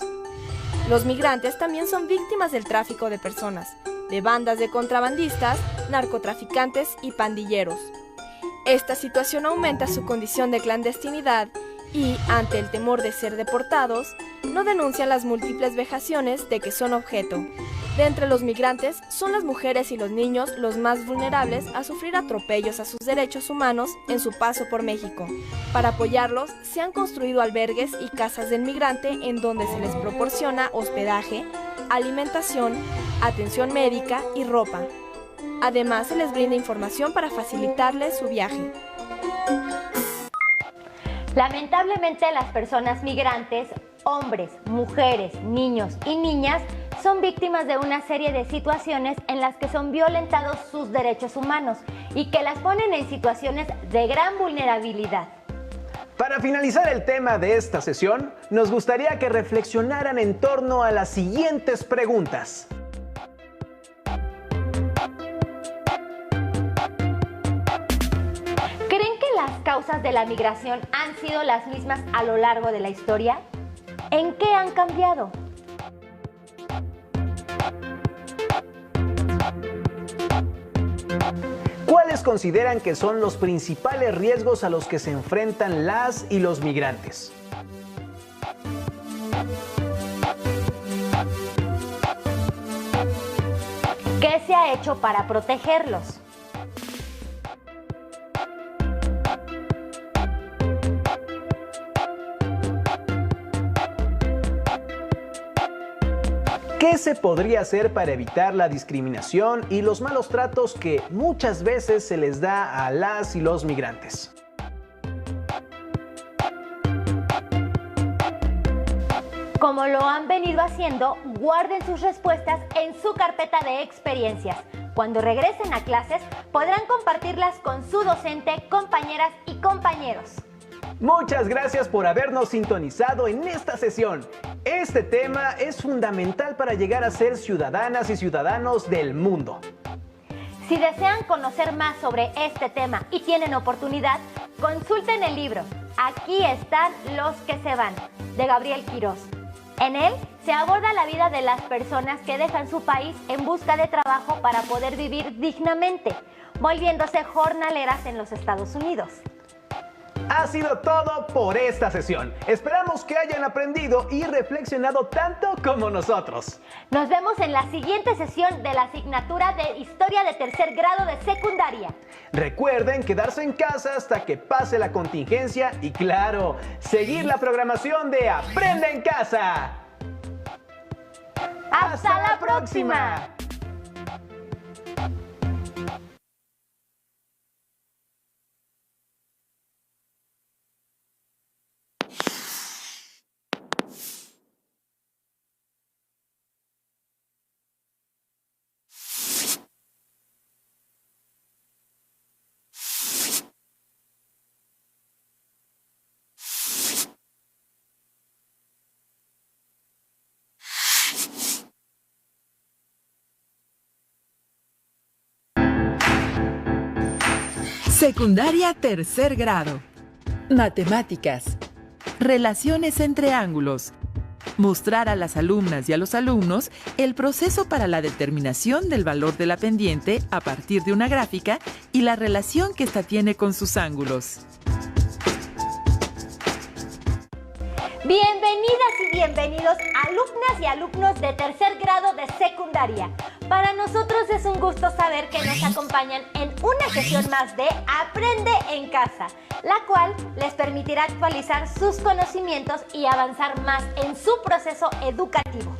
Los migrantes también son víctimas del tráfico de personas, de bandas de contrabandistas, narcotraficantes y pandilleros. Esta situación aumenta su condición de clandestinidad y, ante el temor de ser deportados, no denuncian las múltiples vejaciones de que son objeto. De entre los migrantes, son las mujeres y los niños los más vulnerables a sufrir atropellos a sus derechos humanos en su paso por México. Para apoyarlos, se han construido albergues y casas del migrante en donde se les proporciona hospedaje, alimentación, atención médica y ropa. Además, se les brinda información para facilitarles su viaje. Lamentablemente, las personas migrantes, hombres, mujeres, niños y niñas, son víctimas de una serie de situaciones en las que son violentados sus derechos humanos y que las ponen en situaciones de gran vulnerabilidad. Para finalizar el tema de esta sesión, nos gustaría que reflexionaran en torno a las siguientes preguntas. ¿Creen que las causas de la migración han sido las mismas a lo largo de la historia? ¿En qué han cambiado? ¿Cuáles consideran que son los principales riesgos a los que se enfrentan las y los migrantes? ¿Qué se ha hecho para protegerlos? ¿Qué se podría hacer para evitar la discriminación y los malos tratos que muchas veces se les da a las y los migrantes? Como lo han venido haciendo, guarden sus respuestas en su carpeta de experiencias. Cuando regresen a clases, podrán compartirlas con su docente, compañeras y compañeros. Muchas gracias por habernos sintonizado en esta sesión. Este tema es fundamental para llegar a ser ciudadanas y ciudadanos del mundo. Si desean conocer más sobre este tema y tienen oportunidad, consulten el libro Aquí están los que se van, de Gabriel Quirós. En él se aborda la vida de las personas que dejan su país en busca de trabajo para poder vivir dignamente, volviéndose jornaleras en los Estados Unidos. Ha sido todo por esta sesión. Esperamos que hayan aprendido y reflexionado tanto como nosotros. Nos vemos en la siguiente sesión de la asignatura de Historia de tercer grado de secundaria. Recuerden quedarse en casa hasta que pase la contingencia y, claro, seguir la programación de Aprende en Casa. ¡Hasta la próxima! Secundaria tercer grado. Matemáticas. Relaciones entre ángulos. Mostrar a las alumnas y a los alumnos el proceso para la determinación del valor de la pendiente a partir de una gráfica y la relación que ésta tiene con sus ángulos. Bienvenidas y bienvenidos alumnas y alumnos de tercer grado de secundaria. Para nosotros es un gusto saber que nos acompañan en una sesión más de Aprende en Casa, la cual les permitirá actualizar sus conocimientos y avanzar más en su proceso educativo.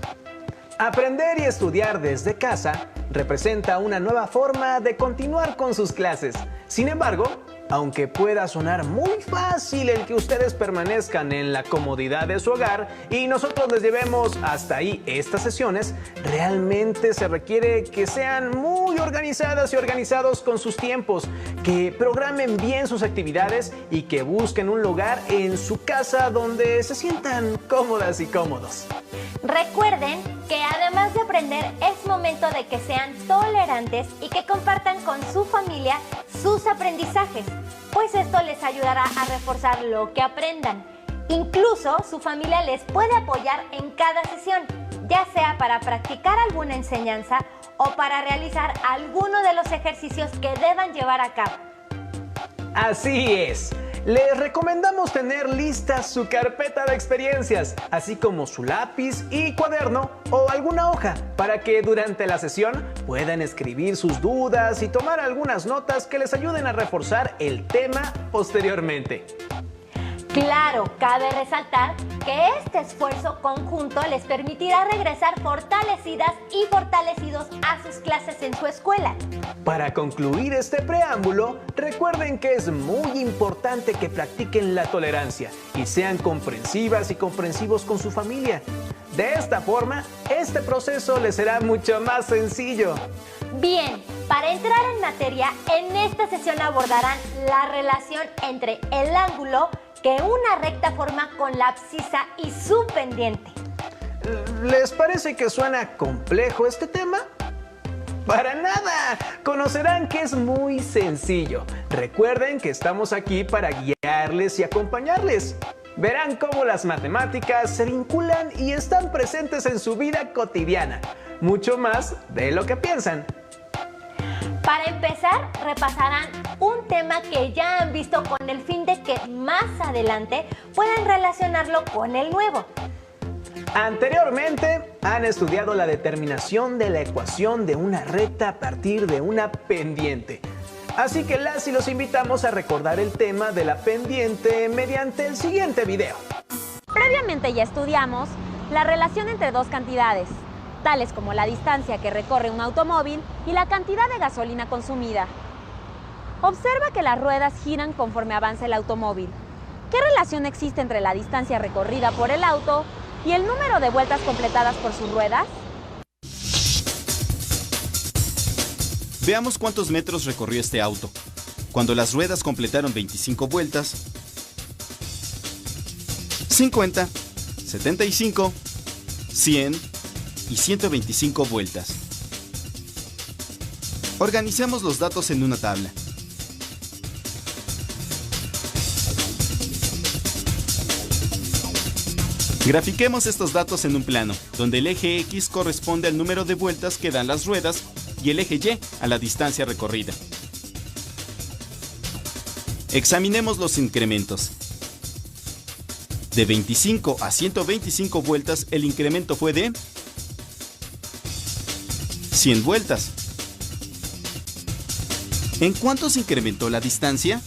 Aprender y estudiar desde casa representa una nueva forma de continuar con sus clases. Sin embargo, aunque pueda sonar muy fácil el que ustedes permanezcan en la comodidad de su hogar y nosotros les llevemos hasta ahí estas sesiones, realmente se requiere que sean muy organizadas y organizados con sus tiempos, que programen bien sus actividades y que busquen un lugar en su casa donde se sientan cómodas y cómodos. Recuerden que además de aprender, es momento de que sean tolerantes y que compartan con su familia sus aprendizajes, pues esto les ayudará a reforzar lo que aprendan. Incluso su familia les puede apoyar en cada sesión, ya sea para practicar alguna enseñanza o para realizar alguno de los ejercicios que deban llevar a cabo. Así es. Les recomendamos tener lista su carpeta de experiencias, así como su lápiz y cuaderno o alguna hoja, para que durante la sesión puedan escribir sus dudas y tomar algunas notas que les ayuden a reforzar el tema posteriormente. Claro, cabe resaltar que este esfuerzo conjunto les permitirá regresar fortalecidas y fortalecidos a sus clases en su escuela. Para concluir este preámbulo, recuerden que es muy importante que practiquen la tolerancia y sean comprensivas y comprensivos con su familia. De esta forma, este proceso les será mucho más sencillo. Bien, para entrar en materia, en esta sesión abordarán la relación entre el ángulo que una recta forma con la abscisa y su pendiente. ¿Les parece que suena complejo este tema? ¡Para nada! Conocerán que es muy sencillo. Recuerden que estamos aquí para guiarles y acompañarles. Verán cómo las matemáticas se vinculan y están presentes en su vida cotidiana, mucho más de lo que piensan. Para empezar, repasarán un tema que ya han visto con el fin de que más adelante puedan relacionarlo con el nuevo. Anteriormente han estudiado la determinación de la ecuación de una recta a partir de una pendiente. Así que las y los invitamos a recordar el tema de la pendiente mediante el siguiente video. Previamente ya estudiamos la relación entre dos cantidades, tales como la distancia que recorre un automóvil y la cantidad de gasolina consumida. Observa que las ruedas giran conforme avanza el automóvil. ¿Qué relación existe entre la distancia recorrida por el auto y el número de vueltas completadas por sus ruedas? Veamos cuántos metros recorrió este auto. Cuando las ruedas completaron 25 vueltas, 50, 75, 100 y 125 vueltas. Organicemos los datos en una tabla. Grafiquemos estos datos en un plano, donde el eje X corresponde al número de vueltas que dan las ruedas y el eje Y a la distancia recorrida. Examinemos los incrementos. De 25 a 125 vueltas, el incremento fue de 100 vueltas. ¿En cuánto se incrementó la distancia?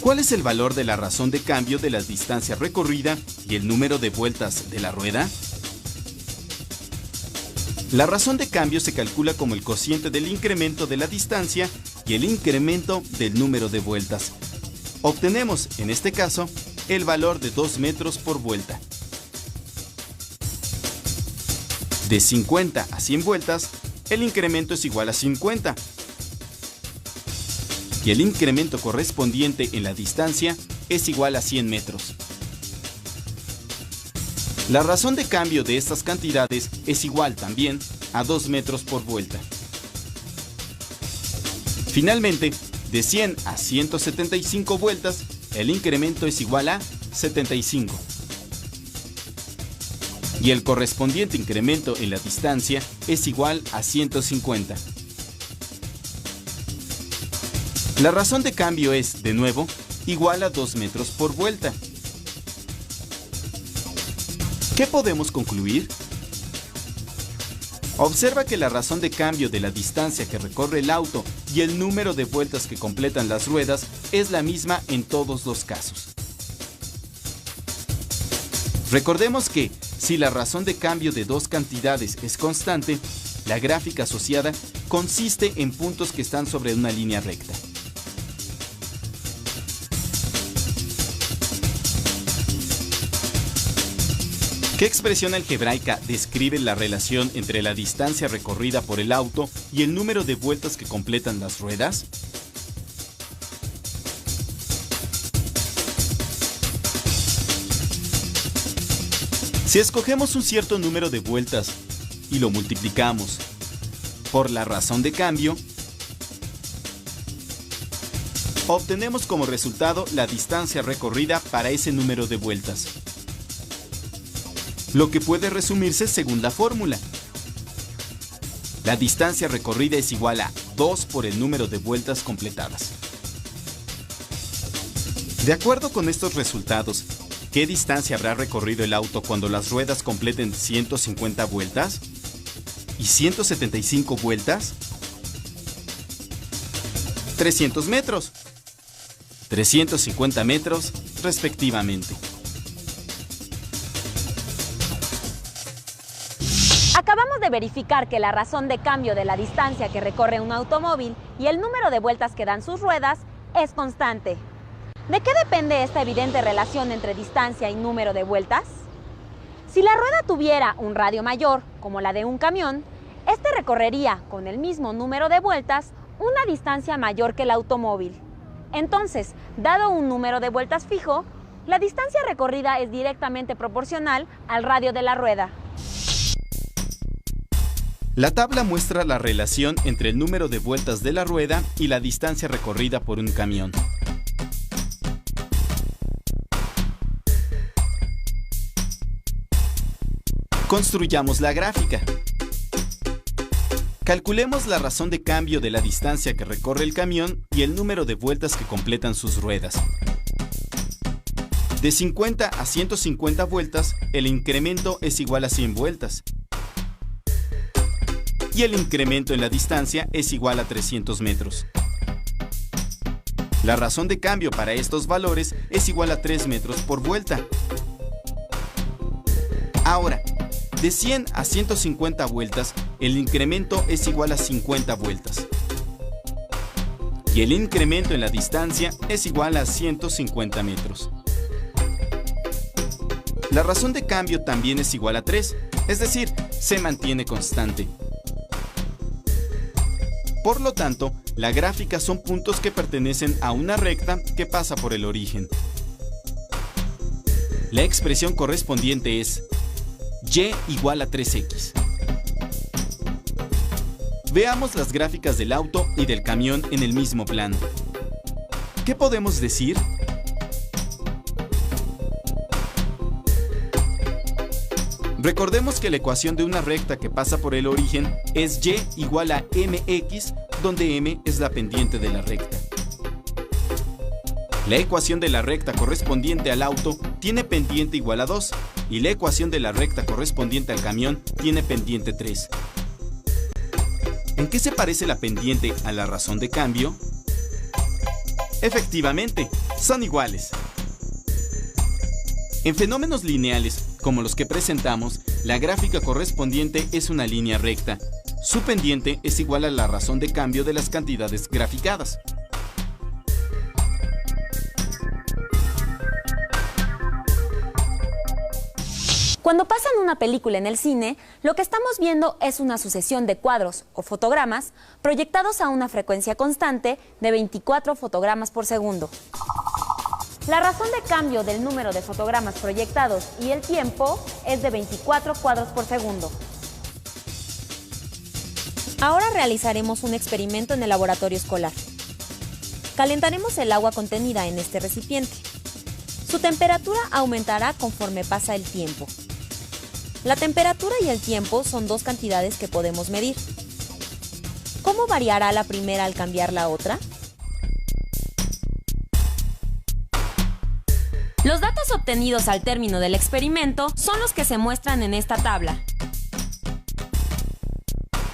¿Cuál es el valor de la razón de cambio de la distancia recorrida y el número de vueltas de la rueda? La razón de cambio se calcula como el cociente del incremento de la distancia y el incremento del número de vueltas. Obtenemos, en este caso, el valor de 2 metros por vuelta. De 50 a 100 vueltas, el incremento es igual a 50. Y el incremento correspondiente en la distancia es igual a 100 metros. La razón de cambio de estas cantidades es igual también a 2 metros por vuelta. Finalmente, de 100 a 175 vueltas, el incremento es igual a 75. Y el correspondiente incremento en la distancia es igual a 150. La razón de cambio es, de nuevo, igual a 2 metros por vuelta. ¿Qué podemos concluir? Observa que la razón de cambio de la distancia que recorre el auto y el número de vueltas que completan las ruedas es la misma en todos los casos. Recordemos que, si la razón de cambio de dos cantidades es constante, la gráfica asociada consiste en puntos que están sobre una línea recta. ¿Qué expresión algebraica describe la relación entre la distancia recorrida por el auto y el número de vueltas que completan las ruedas? Si escogemos un cierto número de vueltas y lo multiplicamos por la razón de cambio, obtenemos como resultado la distancia recorrida para ese número de vueltas, lo que puede resumirse según la fórmula. La distancia recorrida es igual a 2 por el número de vueltas completadas. De acuerdo con estos resultados, ¿qué distancia habrá recorrido el auto cuando las ruedas completen 150 vueltas? ¿Y 175 vueltas? 300 metros. 350 metros, respectivamente. Acabamos de verificar que la razón de cambio de la distancia que recorre un automóvil y el número de vueltas que dan sus ruedas es constante. ¿De qué depende esta evidente relación entre distancia y número de vueltas? Si la rueda tuviera un radio mayor, como la de un camión, este recorrería con el mismo número de vueltas una distancia mayor que el automóvil. Entonces, dado un número de vueltas fijo, la distancia recorrida es directamente proporcional al radio de la rueda. La tabla muestra la relación entre el número de vueltas de la rueda y la distancia recorrida por un camión. Construyamos la gráfica. Calculemos la razón de cambio de la distancia que recorre el camión y el número de vueltas que completan sus ruedas. De 50 a 150 vueltas, el incremento es igual a 100 vueltas. Y el incremento en la distancia es igual a 300 metros. La razón de cambio para estos valores es igual a 3 metros por vuelta. Ahora, de 100 a 150 vueltas, el incremento es igual a 50 vueltas. Y el incremento en la distancia es igual a 150 metros. La razón de cambio también es igual a 3, es decir, se mantiene constante. Por lo tanto, la gráfica son puntos que pertenecen a una recta que pasa por el origen. La expresión correspondiente es y igual a 3x. Veamos las gráficas del auto y del camión en el mismo plano. ¿Qué podemos decir? Recordemos que la ecuación de una recta que pasa por el origen es y igual a mx, donde m es la pendiente de la recta. La ecuación de la recta correspondiente al auto tiene pendiente igual a 2 y la ecuación de la recta correspondiente al camión tiene pendiente 3. ¿En qué se parece la pendiente a la razón de cambio? Efectivamente, son iguales. En fenómenos lineales, como los que presentamos, la gráfica correspondiente es una línea recta. Su pendiente es igual a la razón de cambio de las cantidades graficadas. Cuando pasan una película en el cine, lo que estamos viendo es una sucesión de cuadros o fotogramas proyectados a una frecuencia constante de 24 fotogramas por segundo. La razón de cambio del número de fotogramas proyectados y el tiempo es de 24 cuadros por segundo. Ahora realizaremos un experimento en el laboratorio escolar. Calentaremos el agua contenida en este recipiente. Su temperatura aumentará conforme pasa el tiempo. La temperatura y el tiempo son dos cantidades que podemos medir. ¿Cómo variará la primera al cambiar la otra? Los datos obtenidos al término del experimento son los que se muestran en esta tabla.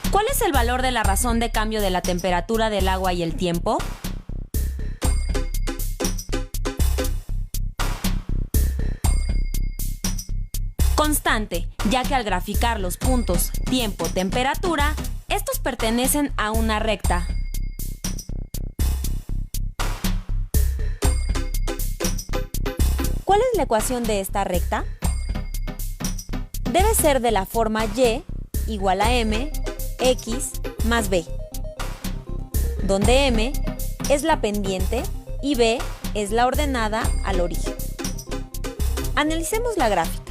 ¿Cuál es el valor de la razón de cambio de la temperatura del agua y el tiempo? Constante, ya que al graficar los puntos tiempo, temperatura, estos pertenecen a una recta. ¿Cuál es la ecuación de esta recta? Debe ser de la forma y igual a m, x más b, donde m es la pendiente y b es la ordenada al origen. Analicemos la gráfica.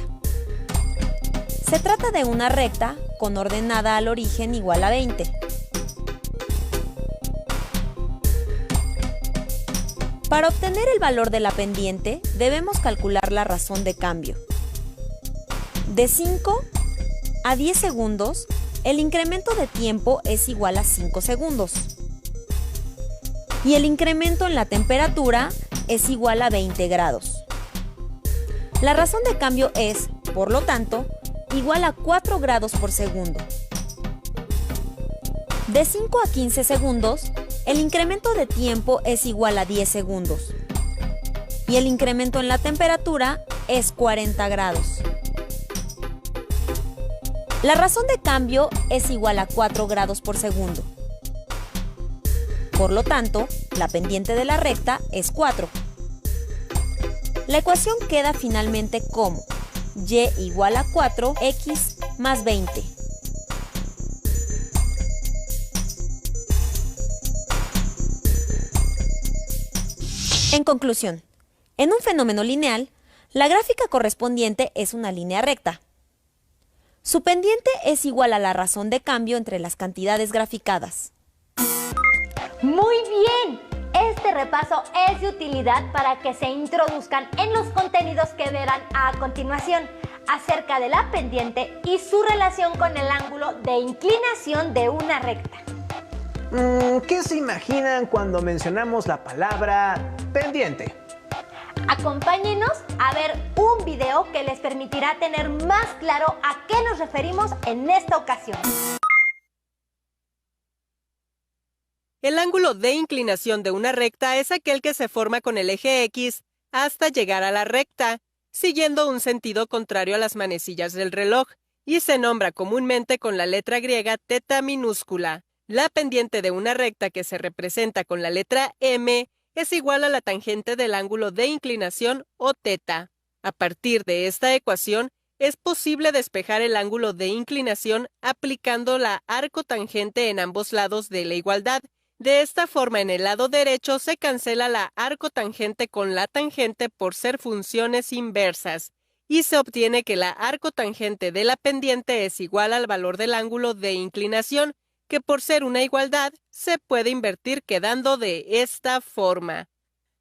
Se trata de una recta con ordenada al origen igual a 20. Para obtener el valor de la pendiente, debemos calcular la razón de cambio. De 5 a 10 segundos, el incremento de tiempo es igual a 5 segundos. Y el incremento en la temperatura es igual a 20 grados. La razón de cambio es, por lo tanto, igual a 4 grados por segundo. De 5 a 15 segundos, el incremento de tiempo es igual a 10 segundos. Y el incremento en la temperatura es 40 grados. La razón de cambio es igual a 4 grados por segundo. Por lo tanto, la pendiente de la recta es 4. La ecuación queda finalmente como y igual a 4x más 20. En conclusión, en un fenómeno lineal, la gráfica correspondiente es una línea recta. Su pendiente es igual a la razón de cambio entre las cantidades graficadas. ¡Muy bien! Este repaso es de utilidad para que se introduzcan en los contenidos que verán a continuación. acerca de la pendiente y su relación con el ángulo de inclinación de una recta. ¿Qué se imaginan cuando mencionamos la palabra pendiente? Acompáñenos a ver un video que les permitirá tener más claro a qué nos referimos en esta ocasión. El ángulo de inclinación de una recta es aquel que se forma con el eje X hasta llegar a la recta, siguiendo un sentido contrario a las manecillas del reloj, y se nombra comúnmente con la letra griega teta minúscula. La pendiente de una recta que se representa con la letra M es igual a la tangente del ángulo de inclinación o teta. A partir de esta ecuación, es posible despejar el ángulo de inclinación aplicando la arcotangente en ambos lados de la igualdad. De esta forma, en el lado derecho se cancela la arcotangente con la tangente por ser funciones inversas, y se obtiene que la arcotangente de la pendiente es igual al valor del ángulo de inclinación, que por ser una igualdad se puede invertir quedando de esta forma.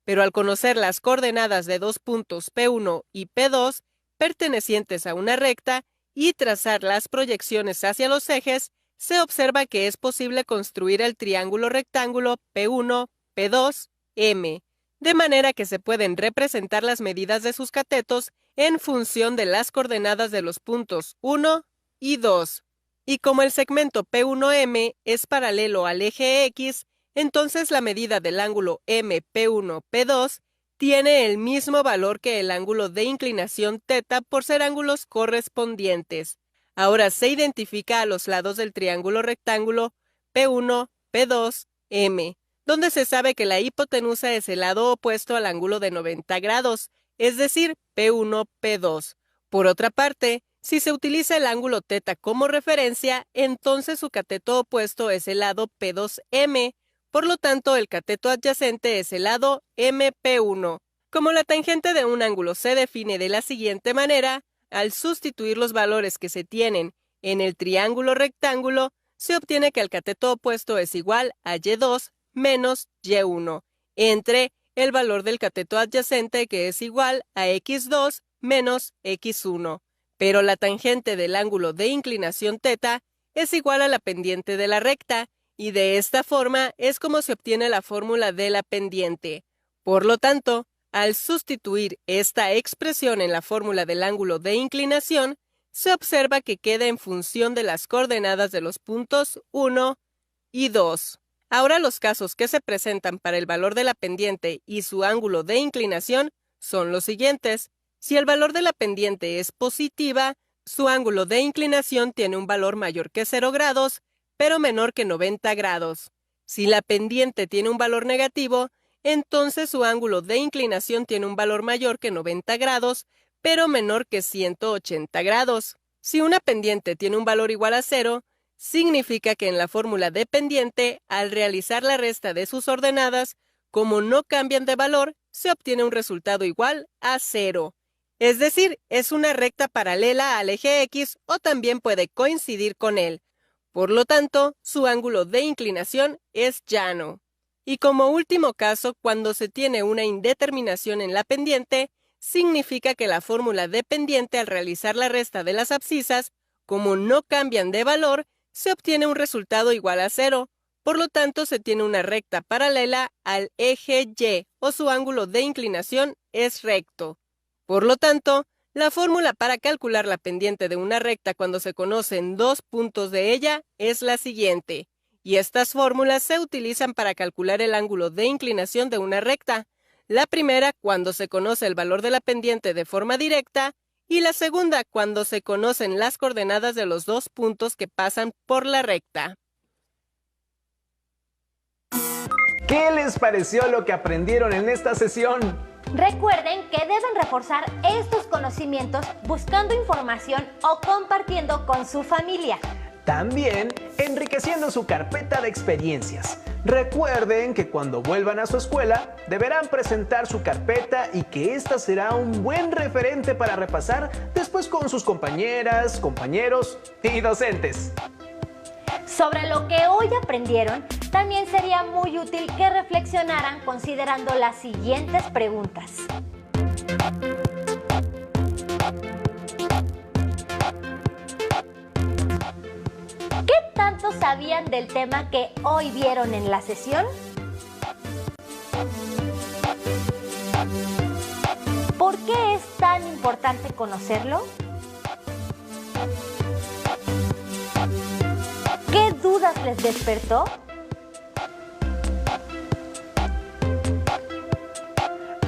Pero al conocer las coordenadas de dos puntos P1 y P2 pertenecientes a una recta y trazar las proyecciones hacia los ejes, se observa que es posible construir el triángulo rectángulo P1, P2, M, de manera que se pueden representar las medidas de sus catetos en función de las coordenadas de los puntos 1 y 2. Y como el segmento P1M es paralelo al eje X, entonces la medida del ángulo MP1-P2 tiene el mismo valor que el ángulo de inclinación θ por ser ángulos correspondientes. Ahora se identifica a los lados del triángulo rectángulo P1, P2, M, donde se sabe que la hipotenusa es el lado opuesto al ángulo de 90 grados, es decir, P1, P2. Por otra parte, si se utiliza el ángulo θ como referencia, entonces su cateto opuesto es el lado P2M, por lo tanto el cateto adyacente es el lado MP1. Como la tangente de un ángulo se define de la siguiente manera, al sustituir los valores que se tienen en el triángulo rectángulo, se obtiene que el cateto opuesto es igual a Y2 menos Y1, entre el valor del cateto adyacente que es igual a X2 menos X1. Pero la tangente del ángulo de inclinación θ es igual a la pendiente de la recta, y de esta forma es como se obtiene la fórmula de la pendiente. Por lo tanto, al sustituir esta expresión en la fórmula del ángulo de inclinación, se observa que queda en función de las coordenadas de los puntos 1 y 2. Ahora los casos que se presentan para el valor de la pendiente y su ángulo de inclinación son los siguientes. Si el valor de la pendiente es positiva, su ángulo de inclinación tiene un valor mayor que 0 grados, pero menor que 90 grados. Si la pendiente tiene un valor negativo, entonces su ángulo de inclinación tiene un valor mayor que 90 grados, pero menor que 180 grados. Si una pendiente tiene un valor igual a 0, significa que en la fórmula de pendiente, al realizar la resta de sus ordenadas, como no cambian de valor, se obtiene un resultado igual a 0. Es decir, es una recta paralela al eje X o también puede coincidir con él. Por lo tanto, su ángulo de inclinación es llano. Y como último caso, cuando se tiene una indeterminación en la pendiente, significa que la fórmula de pendiente al realizar la resta de las abscisas, como no cambian de valor, se obtiene un resultado igual a 0. Por lo tanto, se tiene una recta paralela al eje Y o su ángulo de inclinación es recto. Por lo tanto, la fórmula para calcular la pendiente de una recta cuando se conocen dos puntos de ella es la siguiente, y estas fórmulas se utilizan para calcular el ángulo de inclinación de una recta. La primera cuando se conoce el valor de la pendiente de forma directa, y la segunda cuando se conocen las coordenadas de los dos puntos que pasan por la recta. ¿Qué les pareció lo que aprendieron en esta sesión? Recuerden que deben reforzar estos conocimientos buscando información o compartiendo con su familia. También enriqueciendo su carpeta de experiencias. Recuerden que cuando vuelvan a su escuela deberán presentar su carpeta y que esta será un buen referente para repasar después con sus compañeras, compañeros y docentes. Sobre lo que hoy aprendieron, también sería muy útil que reflexionaran considerando las siguientes preguntas. ¿cuántos sabían del tema que hoy vieron en la sesión? ¿Por qué es tan importante conocerlo? ¿Qué dudas les despertó?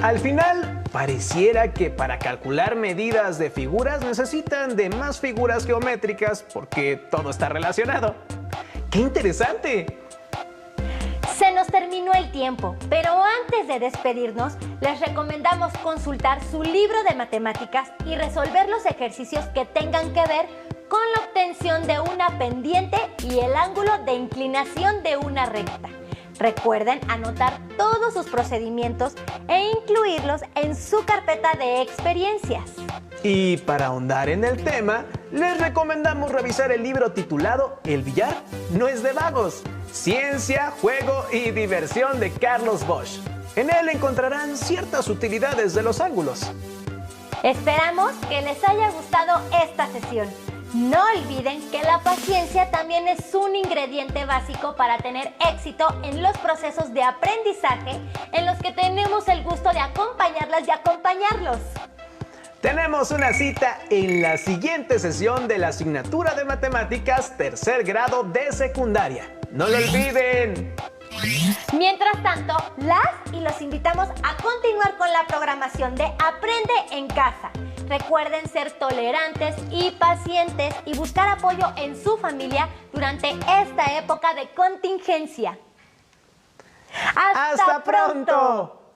Al final, pareciera que para calcular medidas de figuras necesitan de más figuras geométricas porque todo está relacionado. ¡Qué interesante! Se nos terminó el tiempo, pero antes de despedirnos, les recomendamos consultar su libro de matemáticas y resolver los ejercicios que tengan que ver con la obtención de una pendiente y el ángulo de inclinación de una recta. Recuerden anotar todos sus procedimientos e incluirlos en su carpeta de experiencias. Y para ahondar en el tema, les recomendamos revisar el libro titulado El billar no es de vagos, ciencia, juego y diversión de Carlos Bosch. En él encontrarán ciertas utilidades de los ángulos. Esperamos que les haya gustado esta sesión. No olviden que la paciencia también es un ingrediente básico para tener éxito en los procesos de aprendizaje en los que tenemos el gusto de acompañarlas y acompañarlos. Tenemos una cita en la siguiente sesión de la asignatura de matemáticas tercer grado de secundaria. ¡No lo olviden! Mientras tanto, las y los invitamos a continuar con la programación de Aprende en Casa. Recuerden ser tolerantes y pacientes y buscar apoyo en su familia durante esta época de contingencia. ¡Hasta pronto!